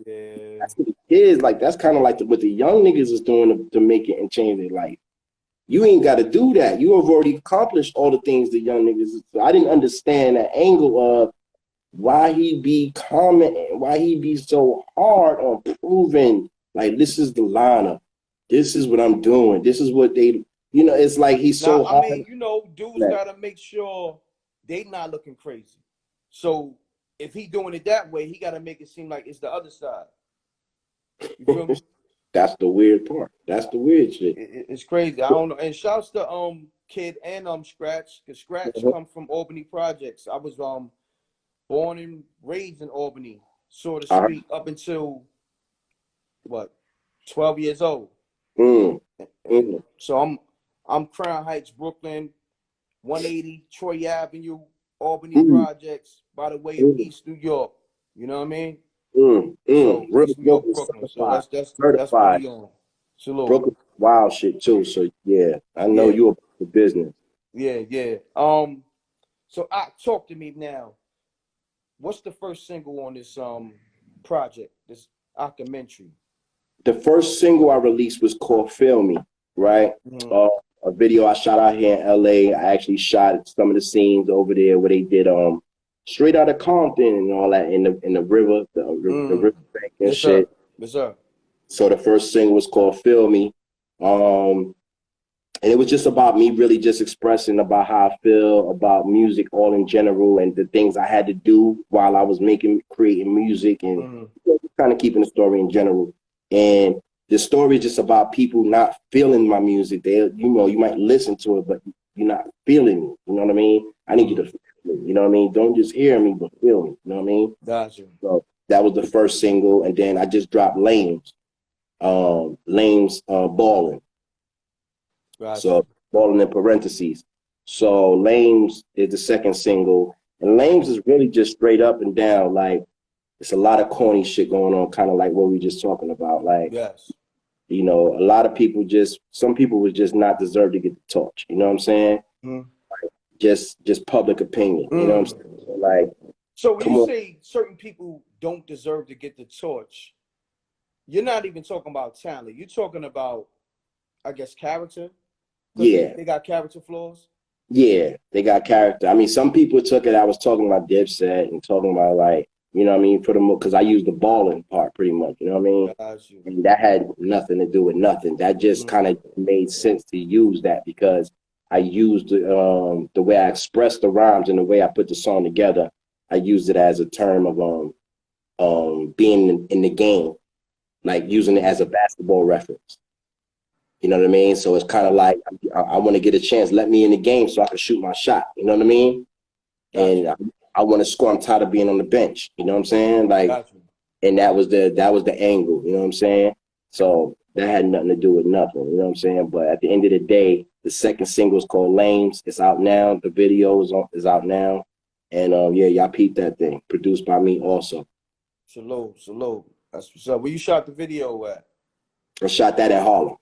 Yeah. that's what the kids, like that's kind of like what the young niggas is doing to make it and change their life. You ain't got to do that. You have already accomplished all the things the young niggas. So I didn't understand that angle of why he be commenting, why he be so hard on proving like this is the lineup, this is what I'm doing, this is what they, it's like he's Now, so I hard. mean, dudes gotta make sure they not looking crazy. So if he doing it that way, he gotta make it seem like it's the other side. You feel me? That's the weird part. That's the weird shit. It's crazy. I don't know. And shouts to Kid and Scratch, because Scratch come from Albany Projects. I was born and raised in Albany, so to Uh, speak, up until what, 12 years old. mm, And mm, so I'm Crown Heights, Brooklyn, 180 Troy Avenue, Albany mm, Projects, by the way of mm, East New York. You know what I mean? mm. So Real East New York, Brooklyn Brooklyn. So certified, that's what certified. we on. Salute. Brooklyn wild shit too. So yeah, I know Yeah, you about the business. yeah. So talk to me now. What's the first single on this project, this documentary? The first single I released was called Feel Me, right? Mm-hmm. Uh, a video I shot out here in LA. I actually shot some of the scenes over there where they did straight out of Compton and all that in the river, the Mm. river bank and Yes, sir. shit. Yes, sir. So the first single was called Feel Me. And it was just about me really just expressing about how I feel about music all in general and the things I had to do while I was creating music and Mm-hmm. kind of keeping the story in general. And the story is just about people not feeling my music. You might listen to it, but you're not feeling it. You know what I mean? I need you to Mm-hmm. feel me. You know what I mean? Don't just hear me, but feel me. You know what I mean? Gotcha. So that was the first single. And then I just dropped Lane's Ballin'. Gotcha. So Ballin' in parentheses. So Lames is the second single. And Lames is really just straight up and down. Like, it's a lot of corny shit going on, kind of like what we just talking about. Like, Yes. a lot of people some people would just not deserve to get the torch. You know what I'm saying? Mm-hmm. Just public opinion. You know what I'm Mm. saying? So, like, So when come you on. say certain people don't deserve to get the torch, you're not even talking about talent. You're talking about, I guess, character. Because Yeah. they got character flaws. Yeah, they got character. I mean, some people took it. I was talking about Dipset and talking about like, you know what I mean, for the because I used the balling part pretty much. You know what I mean? Got you. And that had nothing to do with nothing. That just kind of made sense to use that because I used the way I expressed the rhymes and the way I put the song together. I used it as a term of being in the game, like using it as a basketball reference. You know what I mean? So it's kind of like I want to get a chance. Let me in the game so I can shoot my shot. You know what I mean? And I want to score. I'm tired of being on the bench. You know what I'm saying? Like, and that was the angle. You know what I'm saying? So that had nothing to do with nothing. You know what I'm saying? But at the end of the day, the second single is called Lames. It's out now. The video is out now. And yeah, y'all peep that thing. Produced by me also. Salute. That's what's up. Where you shot the video at? I shot that in Harlem.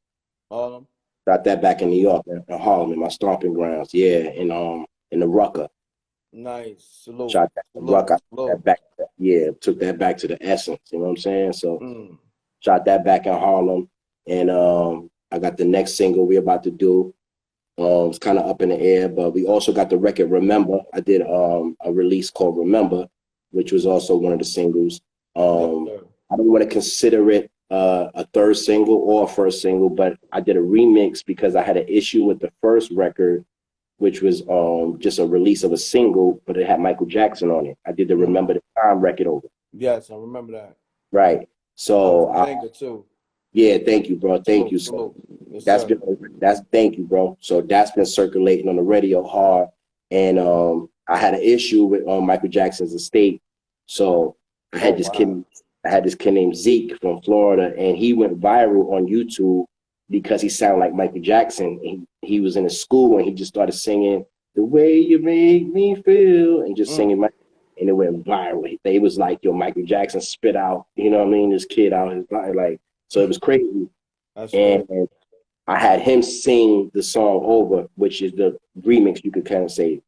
Harlem? Got that back in New York, in Harlem, in my stomping grounds. Yeah, in the Rucker. Nice. Salute. Shot that in the Rucker. That back, yeah, took that back to the essence. You know what I'm saying? So shot that back in Harlem, and I got the next single we're about to do. It's kind of up in the air, but we also got the record Remember. I did a release called Remember, which was also one of the singles. I don't want to consider it a third single or a first single, but I did a remix because I had an issue with the first record, which was just a release of a single, but it had Michael Jackson on it. I did the Remember the Time record over. Yes, I remember that. Right. So too. Yeah, thank you, bro. Thank you. So thank you, bro. So that's been circulating on the radio hard, and I had an issue with Michael Jackson's estate. So I had this kid. I had this kid named Zeke from Florida, and he went viral on YouTube because he sounded like Michael Jackson. He was in a school and he just started singing "The Way You Make Me Feel" and just singing and it went viral. It was like, yo, Michael Jackson spit out, you know what I mean, this kid out his body, like, so it was crazy. And I had him sing the song over, which is the remix, you could kind of say.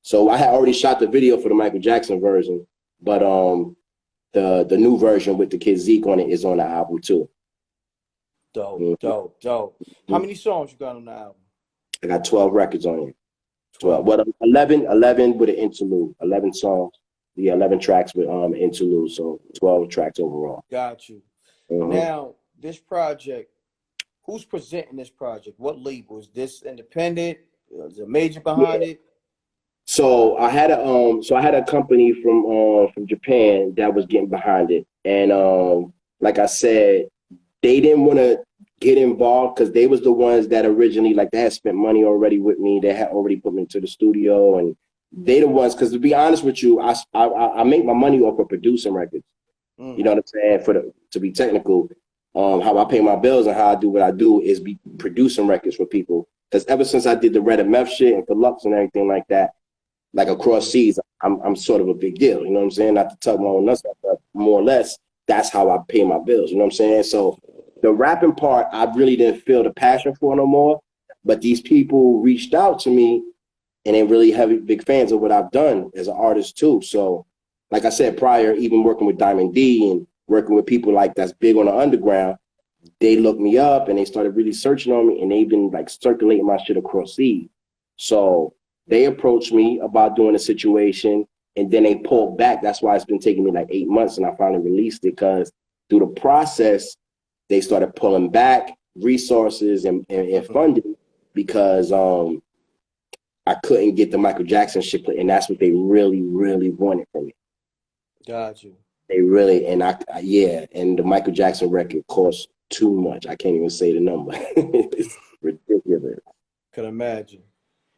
So I had already shot the video for the Michael Jackson version, but the new version with the kid Zeke on it is on the album too. Dope. How many songs you got on the album? I got 12 records on it. 12. Well, 11 with an interlude. 11 songs. Yeah, 11 tracks with interlude. So 12 tracks overall. Got you. Now, this project, who's presenting this project? What label? Is this independent? Is a major behind it? So I had a company from Japan that was getting behind it, and like I said, they didn't want to get involved because they was the ones that originally, like, they had spent money already with me. They had already put me into the studio, and they the ones, because to be honest with you, I make my money off of producing records. You know what I'm saying? To be technical, how I pay my bills and how I do what I do is be producing records for people. Because ever since I did the Red and Meth shit and Deluxe and everything like that, like across seas, I'm sort of a big deal. You know what I'm saying? Not to tug my own nuts, but more or less, that's how I pay my bills. You know what I'm saying? So the rapping part, I really didn't feel the passion for no more. But these people reached out to me, and they're really big fans of what I've done as an artist too. So, like I said prior, even working with Diamond D and working with people like that's big on the underground, they looked me up and they started really searching on me, and they've been like circulating my shit across seas. So they approached me about doing a situation, and then they pulled back. That's why it's been taking me like 8 months, and I finally released it, because through the process, they started pulling back resources and funding because I couldn't get the Michael Jackson shit, and that's what they really, really wanted from me. Got you. They really, and and the Michael Jackson record cost too much. I can't even say the number. It's ridiculous. Could imagine.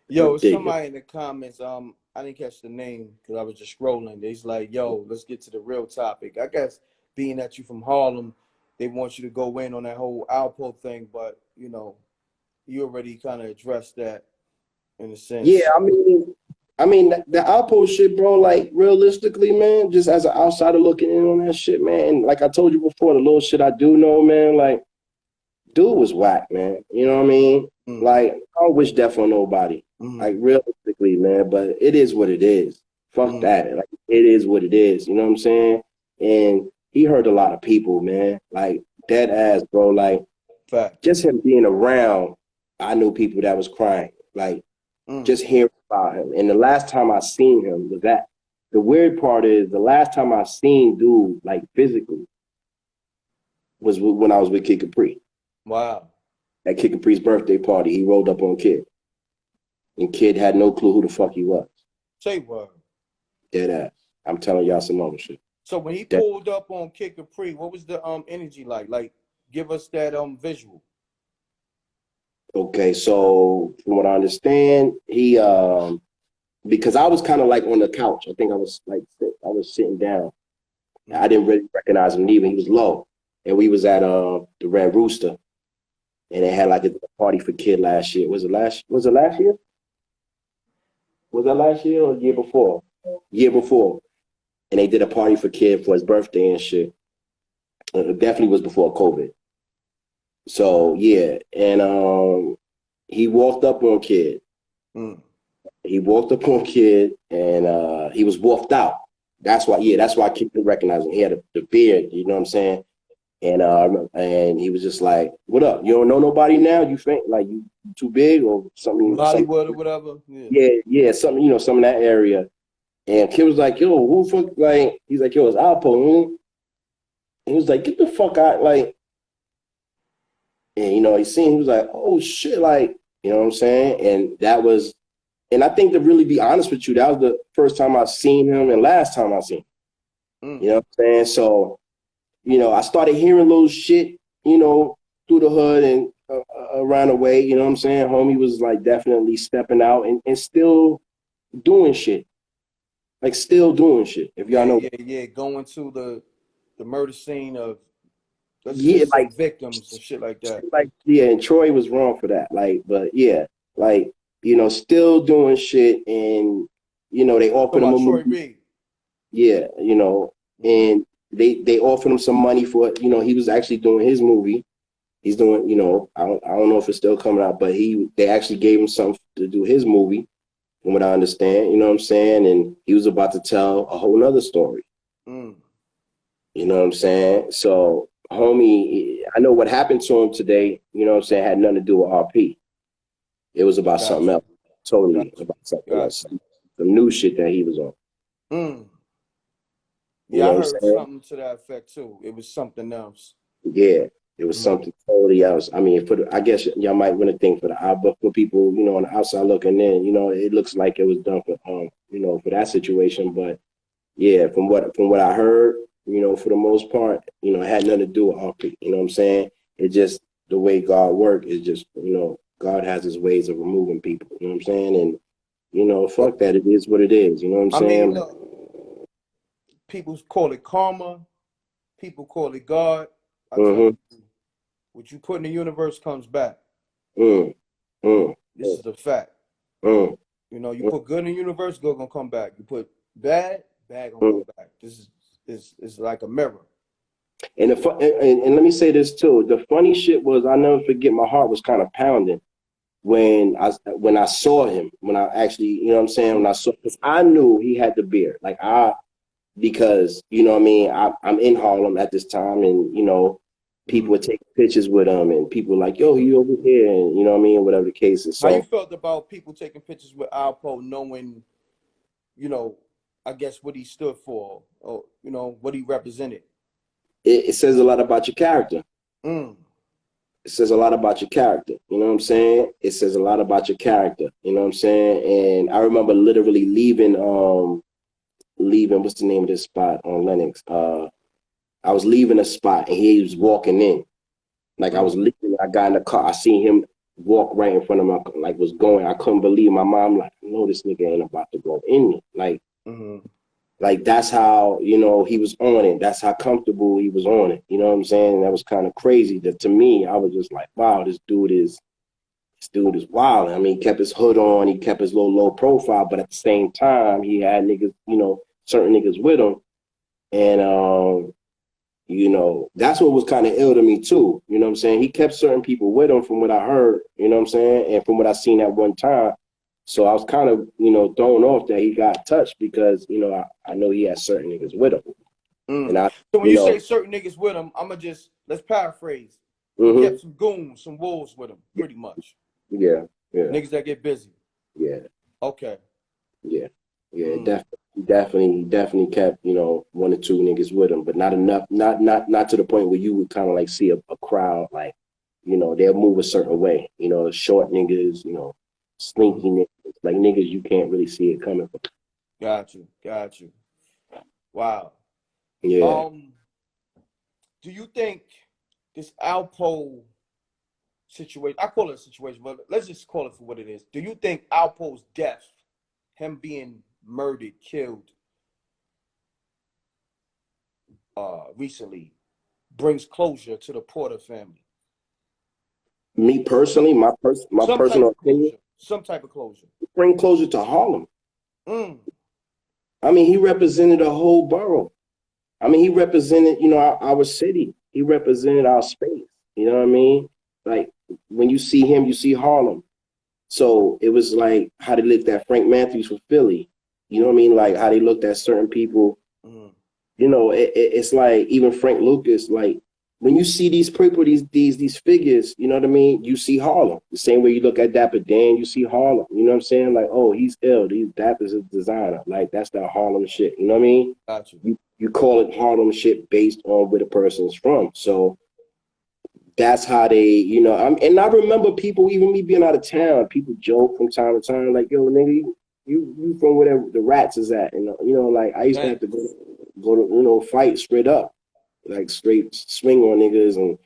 Yo, somebody in the comments, I didn't catch the name because I was just scrolling. They's like, yo, let's get to the real topic. I guess being that you from Harlem, they want you to go in on that whole Alpo thing, but you know, you already kind of addressed that in a sense. Yeah, I mean the Alpo shit, bro, like realistically, man, just as an outsider looking in on that shit, man, and like I told you before, the little shit I do know, man, like, dude was whack, man. You know what I mean? Like, I don't wish death on nobody. Like, realistically, man, but it is what it is. Fuck that. Like, it is what it is. You know what I'm saying? And he hurt a lot of people, man. Like, Dead ass, bro. Like, Fact. just him being around, I knew people that was crying. Like, just hearing about him. And the last time I seen him was that. The weird part is the last time I seen dude like physically was when I was with Kid Capri. Wow. At Kid Capri's birthday party, he rolled up on Kid, and Kid had no clue who the fuck he was. Say what? Dead ass. I'm telling y'all some other shit. So when he pulled up on Kid Capri, what was the energy like? Like, give us that visual. Okay, so from what I understand, he because I was kind of like on the couch. I think I was sitting down. I didn't really recognize him either. He was low, and we was at the Red Rooster, and they had like a party for Kid last year. Was it last year? Was that last year or the year before? Year before, and they did a party for Kid for his birthday and shit. It definitely was before COVID. So yeah, and he walked up on Kid. He walked up on Kid, and he was wolfed out. That's why Kid could recognize him. He had the beard, you know what I'm saying? And he was just like, "What up? You don't know nobody now? You think like you too big or something? Hollywood or whatever." Yeah, something, some in that area. And Kid was like, "Yo, who the fuck?" Like, he's like, "Yo, it's Alpo." And he was like, "Get the fuck out!" Like, and he seen. He was like, "Oh shit!" Like, you know what I'm saying? And that was. And I think to really be honest with you, that was the first time I seen him and last time I seen him. You know what I'm saying? So, I started hearing little shit, through the hood and around the way, you know what I'm saying? Homie was like definitely stepping out and still doing shit. Like still doing shit, if y'all know. Yeah, going to the murder scene of, let's Yeah, just say like victims and shit like that. Like, yeah, and Troy was wrong for that. Like, but yeah, like, still doing shit, and they offered him a Troy movie. Reed. Yeah, and they offered him some money for it. He was actually doing his movie. He's doing, I don't know if it's still coming out, but they actually gave him something to do his movie, from what I understand. You know what I'm saying? And he was about to tell a whole nother story. You know what I'm saying? So, homie, I know what happened to him today, you know what I'm saying, had nothing to do with RP. It was about something else. Totally about something else. Some new shit that he was on. Yeah, I heard something to that effect too. It was something else. Yeah, it was something totally else. I mean, I guess y'all might want to think for but for people, on the outside looking in, it looks like it was done for, for that situation. But yeah, from what I heard, for the most part, it had nothing to do with RP. You know what I'm saying? It just the way God works is just, God has his ways of removing people. You know what I'm saying? And fuck that. It is what it is. You know what I'm saying? I mean, look, people call it karma. People call it God. I tell you, what you put in the universe comes back. This is the fact. You put good in the universe, good gonna come back. You put bad gonna come back. This is like a mirror. And and let me say this too. The funny shit was, I never forget, my heart was kind of pounding when I saw him. When I actually, you know what I'm saying, when I saw, because I knew he had the beard. Because you know what I mean, I'm in Harlem at this time, and people were taking pictures with him, and people were like, "Yo, he over here," and you know what I mean, whatever the case is. So, how you felt about people taking pictures with Alpo, knowing, I guess what he stood for, or what he represented? It says a lot about your character. It says a lot about your character. You know what I'm saying? It says a lot about your character. You know what I'm saying? And I remember literally leaving. What's the name of this spot on Lenox? I was leaving a spot and he was walking in. Like I was leaving, I got in the car, I seen him walk right in front of my, like was going. I couldn't believe my mom, like, no, this nigga ain't about to go in me. Like that's how, he was on it. That's how comfortable he was on it. You know what I'm saying? And that was kind of crazy. That to me, I was just like, wow, this dude is wild. I mean, he kept his hood on, he kept his little low profile, but at the same time, he had niggas, certain niggas with him. And that's what was kind of ill to me too. You know what I'm saying? He kept certain people with him from what I heard, you know what I'm saying? And from what I seen at one time. So I was kind of, thrown off that he got touched because, I know he had certain niggas with him. And so when you say certain niggas with him, I'm going to just let's paraphrase. He Mm-hmm. kept some goons, some wolves with him, pretty much. Yeah. Yeah. Niggas that get busy. Yeah. Okay. Yeah. Yeah. Definitely kept, you know, one or two niggas with him, but not enough, not to the point where you would kind of like see a crowd, like, you know, they'll move a certain way, you know, short niggas, you know, slinky niggas, like niggas you can't really see it coming from. Got you. Got you. Wow. Yeah. Do you think this Alpo situation, I call it a situation, but let's just call it for what it is. Do you think Alpo's death, him being murdered, killed recently, brings closure to the Porter family? Me personally, my Some type personal of opinion, closure. Some type of closure. bring closure to Harlem. Mm. I mean, he represented a whole borough. I mean, he represented, you know, our city. He represented our space. You know what I mean? Like when you see him, you see Harlem. So it was like how they looked at Frank Matthews for Philly. You know what I mean? Like how they looked at certain people. Mm. You know, it's like even Frank Lucas. Like when you see these people, these figures, you know what I mean? You see Harlem. The same way you look at Dapper Dan, you see Harlem. You know what I'm saying? Like, oh, he's ill. Dapper's a designer. Like that's that Harlem shit. You know what I mean? Got you. You call it Harlem shit based on where the person's from. So that's how they, you know, and I remember people, even me being out of town, people joke from time to time, like, yo, nigga, you from where the rats is at. You know, like I used to have to go to, you know, fight straight up, like straight swing on niggas and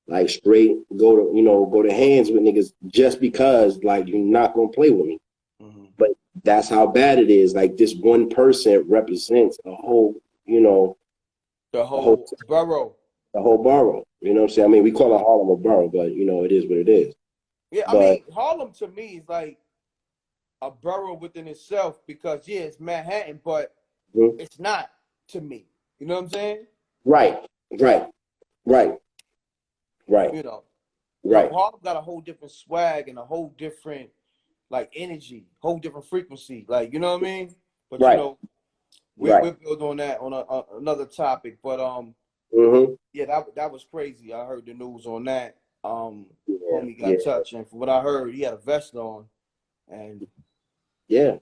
like straight go to hands with niggas just because like you're not gonna play with me. Mm-hmm. But that's how bad it is. Like this one person represents a whole, you know, the whole borough. The whole borough. You know what I'm saying? I mean, we call it Harlem a borough, but you know, it is what it is. Yeah, I But mean, Harlem to me is like a borough within itself because yeah, it's Manhattan, but it's not to me. You know what I'm saying? right. You know, Right. Harlem got a whole different swag and a whole different like energy, whole different frequency. Like, you know what I mean? But you Right. know, we'll build on that on another topic. But yeah, that was crazy. I heard the news on that. Homie got touched, and from what I heard, he had a vest on, and yeah,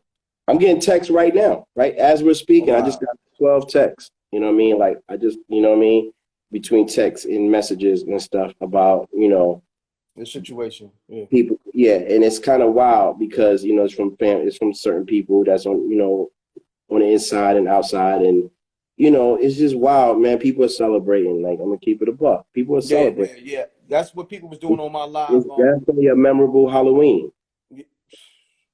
I'm getting texts right now, right as we're speaking. wow. I just got 12 texts. You know what I mean? Like I just, you know what I mean, between texts and messages and stuff about, you know, the situation. Yeah. People, yeah, and it's kind of wild because you know it's from certain people that's on, you know, on the inside and outside, and you know it's just wild, man. People are celebrating. Like I'm gonna keep it a buck. People are celebrating. Yeah. That's what people was doing on my live. It's definitely a memorable Halloween.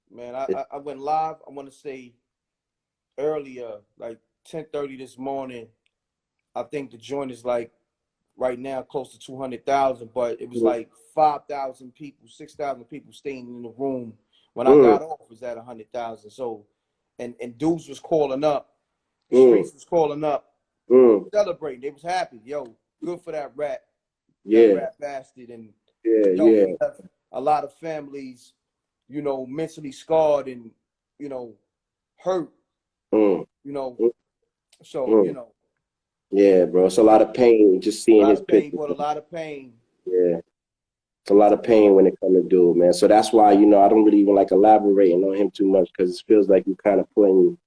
Man, I went live. I want to say earlier, like 10:30 this morning. I think the joint is like right now close to 200,000, but it was like 5,000 people, 6,000 people staying in the room. When I got off, it was at 100,000. So, and dudes was calling up, the streets was calling up, celebrating. They was happy. Yo, good for that rat, that rat bastard. And he left a lot of families, you know, mentally scarred and, you know, hurt, you know. So, you know. Yeah, bro. It's a lot of pain just seeing his picture. A lot of pain. Yeah. It's a lot of pain when it comes to dude, man. So that's why, you know, I don't really even like elaborating on him too much because it feels like you kind of putting,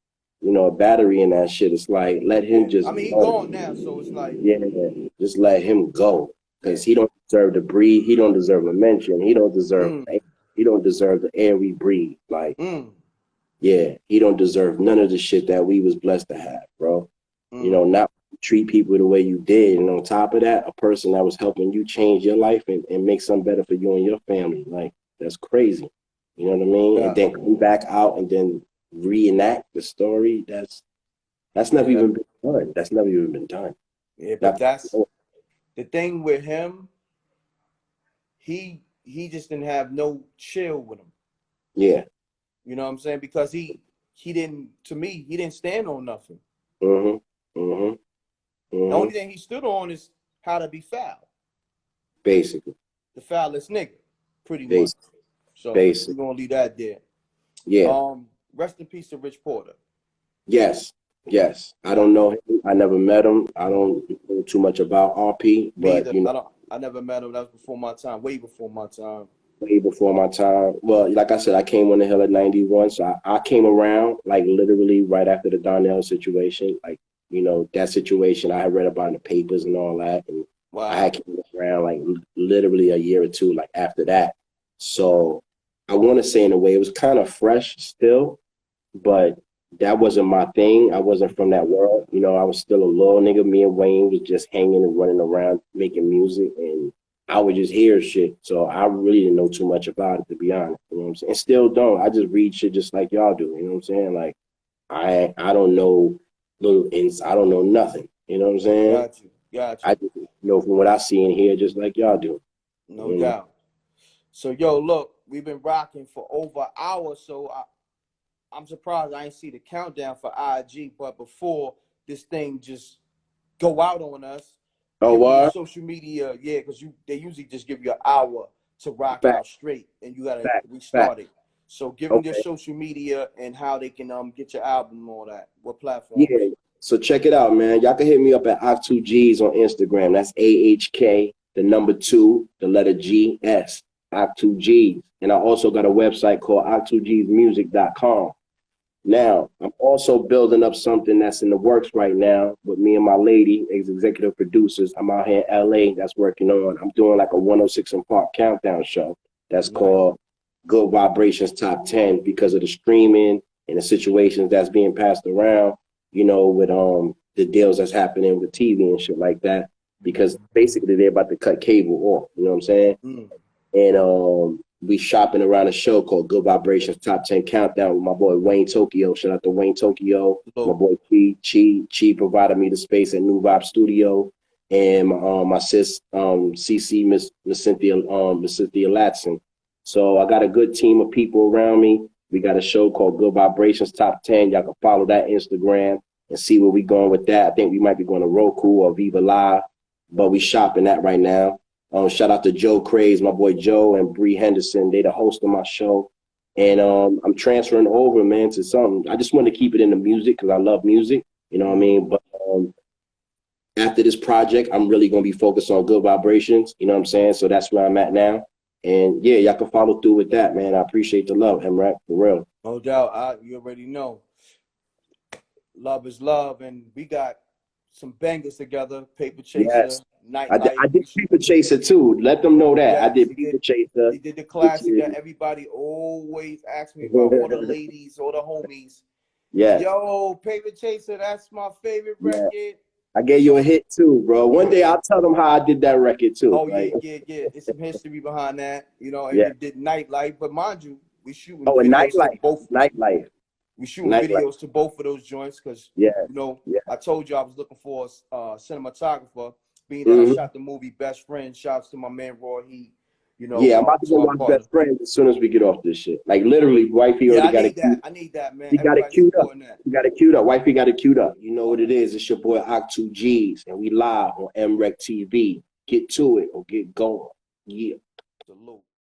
you know, a battery in that shit. It's like, let him just. I mean, he's gone now, so it's like. Yeah, just let him go because he don't deserve to breathe. He don't deserve a mention. He don't deserve. He don't deserve the air we breathe. Like, yeah, he don't deserve none of the shit that we was blessed to have, bro. You know, not treat people the way you did. And on top of that, a person that was helping you change your life and make something better for you and your family. Like, that's crazy. You know what I mean? Yeah. And then come back out and then reenact the story. That's never even been done. That's never even been done. Yeah, but that's the thing with him. He just didn't have no chill with him. Yeah. You know what I'm saying? Because he didn't, to me, he didn't stand on nothing. The only thing he stood on is how to be foul. Basically. The foulest nigga, pretty much. So we're gonna leave that there. Yeah. Rest in peace to Rich Porter. Yes. Yes, I don't know him. I never met him. I don't know too much about RP, Me but either. you know, I never met him. That was before my time, way before my time. way before my time. Well, like I said, I came on the hill at 91, so I came around like literally right after the Donnell situation. Like, you know, that situation I had read about in the papers and all that, and I Wow. had came around like literally a year or two like after that. So I want to say in a way it was kind of fresh still, but that wasn't my thing. I wasn't from that world. You know, I was still a little nigga. Me and Wayne was just hanging and running around making music, and I would just hear shit. So I really didn't know too much about it, to be honest. You know what I'm saying? And still don't. I just read shit just like y'all do. You know what I'm saying? Like I don't know little ins. I don't know nothing. You know what I'm saying? Got you. Got I you. just know from what I see and hear, just like y'all do. No You know? doubt. So, yo, look, we've been rocking for over an hour. So, I'm surprised I ain't see the countdown for IG. But before this thing just go out on us, Oh, give them your what? social media. Yeah, because they usually just give you an hour to rock Fact, out straight, and you gotta fact, fact. restart it. So give them your Okay. social media and how they can get your album and all that. What Yeah. platforms? So check it out, man. Y'all can hit me up at Ahk2gs on Instagram. That's AHK, the number two, the letter GS, Ahk2gs. And I also got a website called ahk2gsmusic.com. Now, I'm also building up something that's in the works right now with me and my lady, as executive producers. I'm out here in LA that's working on. I'm doing like a 106 and Park countdown show that's Right. called Good Vibrations Top 10 because of the streaming and the situations that's being passed around, you know, with the deals that's happening with TV and shit like that. Because basically they're about to cut cable off, you know what I'm saying? Mm. And we shopping around a show called Good Vibrations Top 10 Countdown with my boy Wayne Tokyo. Shout out to Wayne Tokyo. My So, boy Chi provided me the space at New Vibe Studio. And my sis CC Miss Cynthia Latson. So I got a good team of people around me. We got a show called Good Vibrations Top 10. Y'all can follow that Instagram and see where we going with that. I think we might be going to Roku or Viva Live, but we shopping that right now. Shout out to Joe Craze, my boy Joe, and Bree Henderson. They the host of my show. And I'm transferring over, man, to something. I just want to keep it in the music because I love music. You know what I mean? But after this project, I'm really going to be focused on Good Vibrations. You know what I'm saying? So that's where I'm at now. And yeah, y'all can follow through with that, man. I appreciate the love, M.Reck, for real. no doubt, you already know. Love is love, and we got some bangers together. Paper Chaser, Yes. I Nightlife. did People Chaser too. Let them know that. I Yes, did People Chaser. he did the Which classic is that everybody always asks me about. All the ladies, all the homies. yes. Yo, Paper Chaser, that's my favorite Yeah. record. I gave you a So, hit too, bro. One day I'll tell them how I did that record too. oh yeah, Like, yeah, yeah. It's some history behind that, and yeah. it did Nightlife. But mind you, we shooting Oh, and videos to nightlife, both. nightlife, We shooting nightlife. videos to both of those joints because Yeah, yeah. I told you I was looking for a cinematographer. Being that I Hmm. shot the movie Best Friend, shouts to my man Raw Heat, Yeah, I'm about to to go my watch partner. Best Friends as soon as we get off this shit. Like literally, wifey Yeah, already I got it need that. queued. I need that, man. She got it Everybody queued up. supporting that. She got it queued up. Wifey got it queued up. You know what it is? It's your boy Ahk2gs, and we live on MRecktv. Get to it or get going. Yeah. Salute.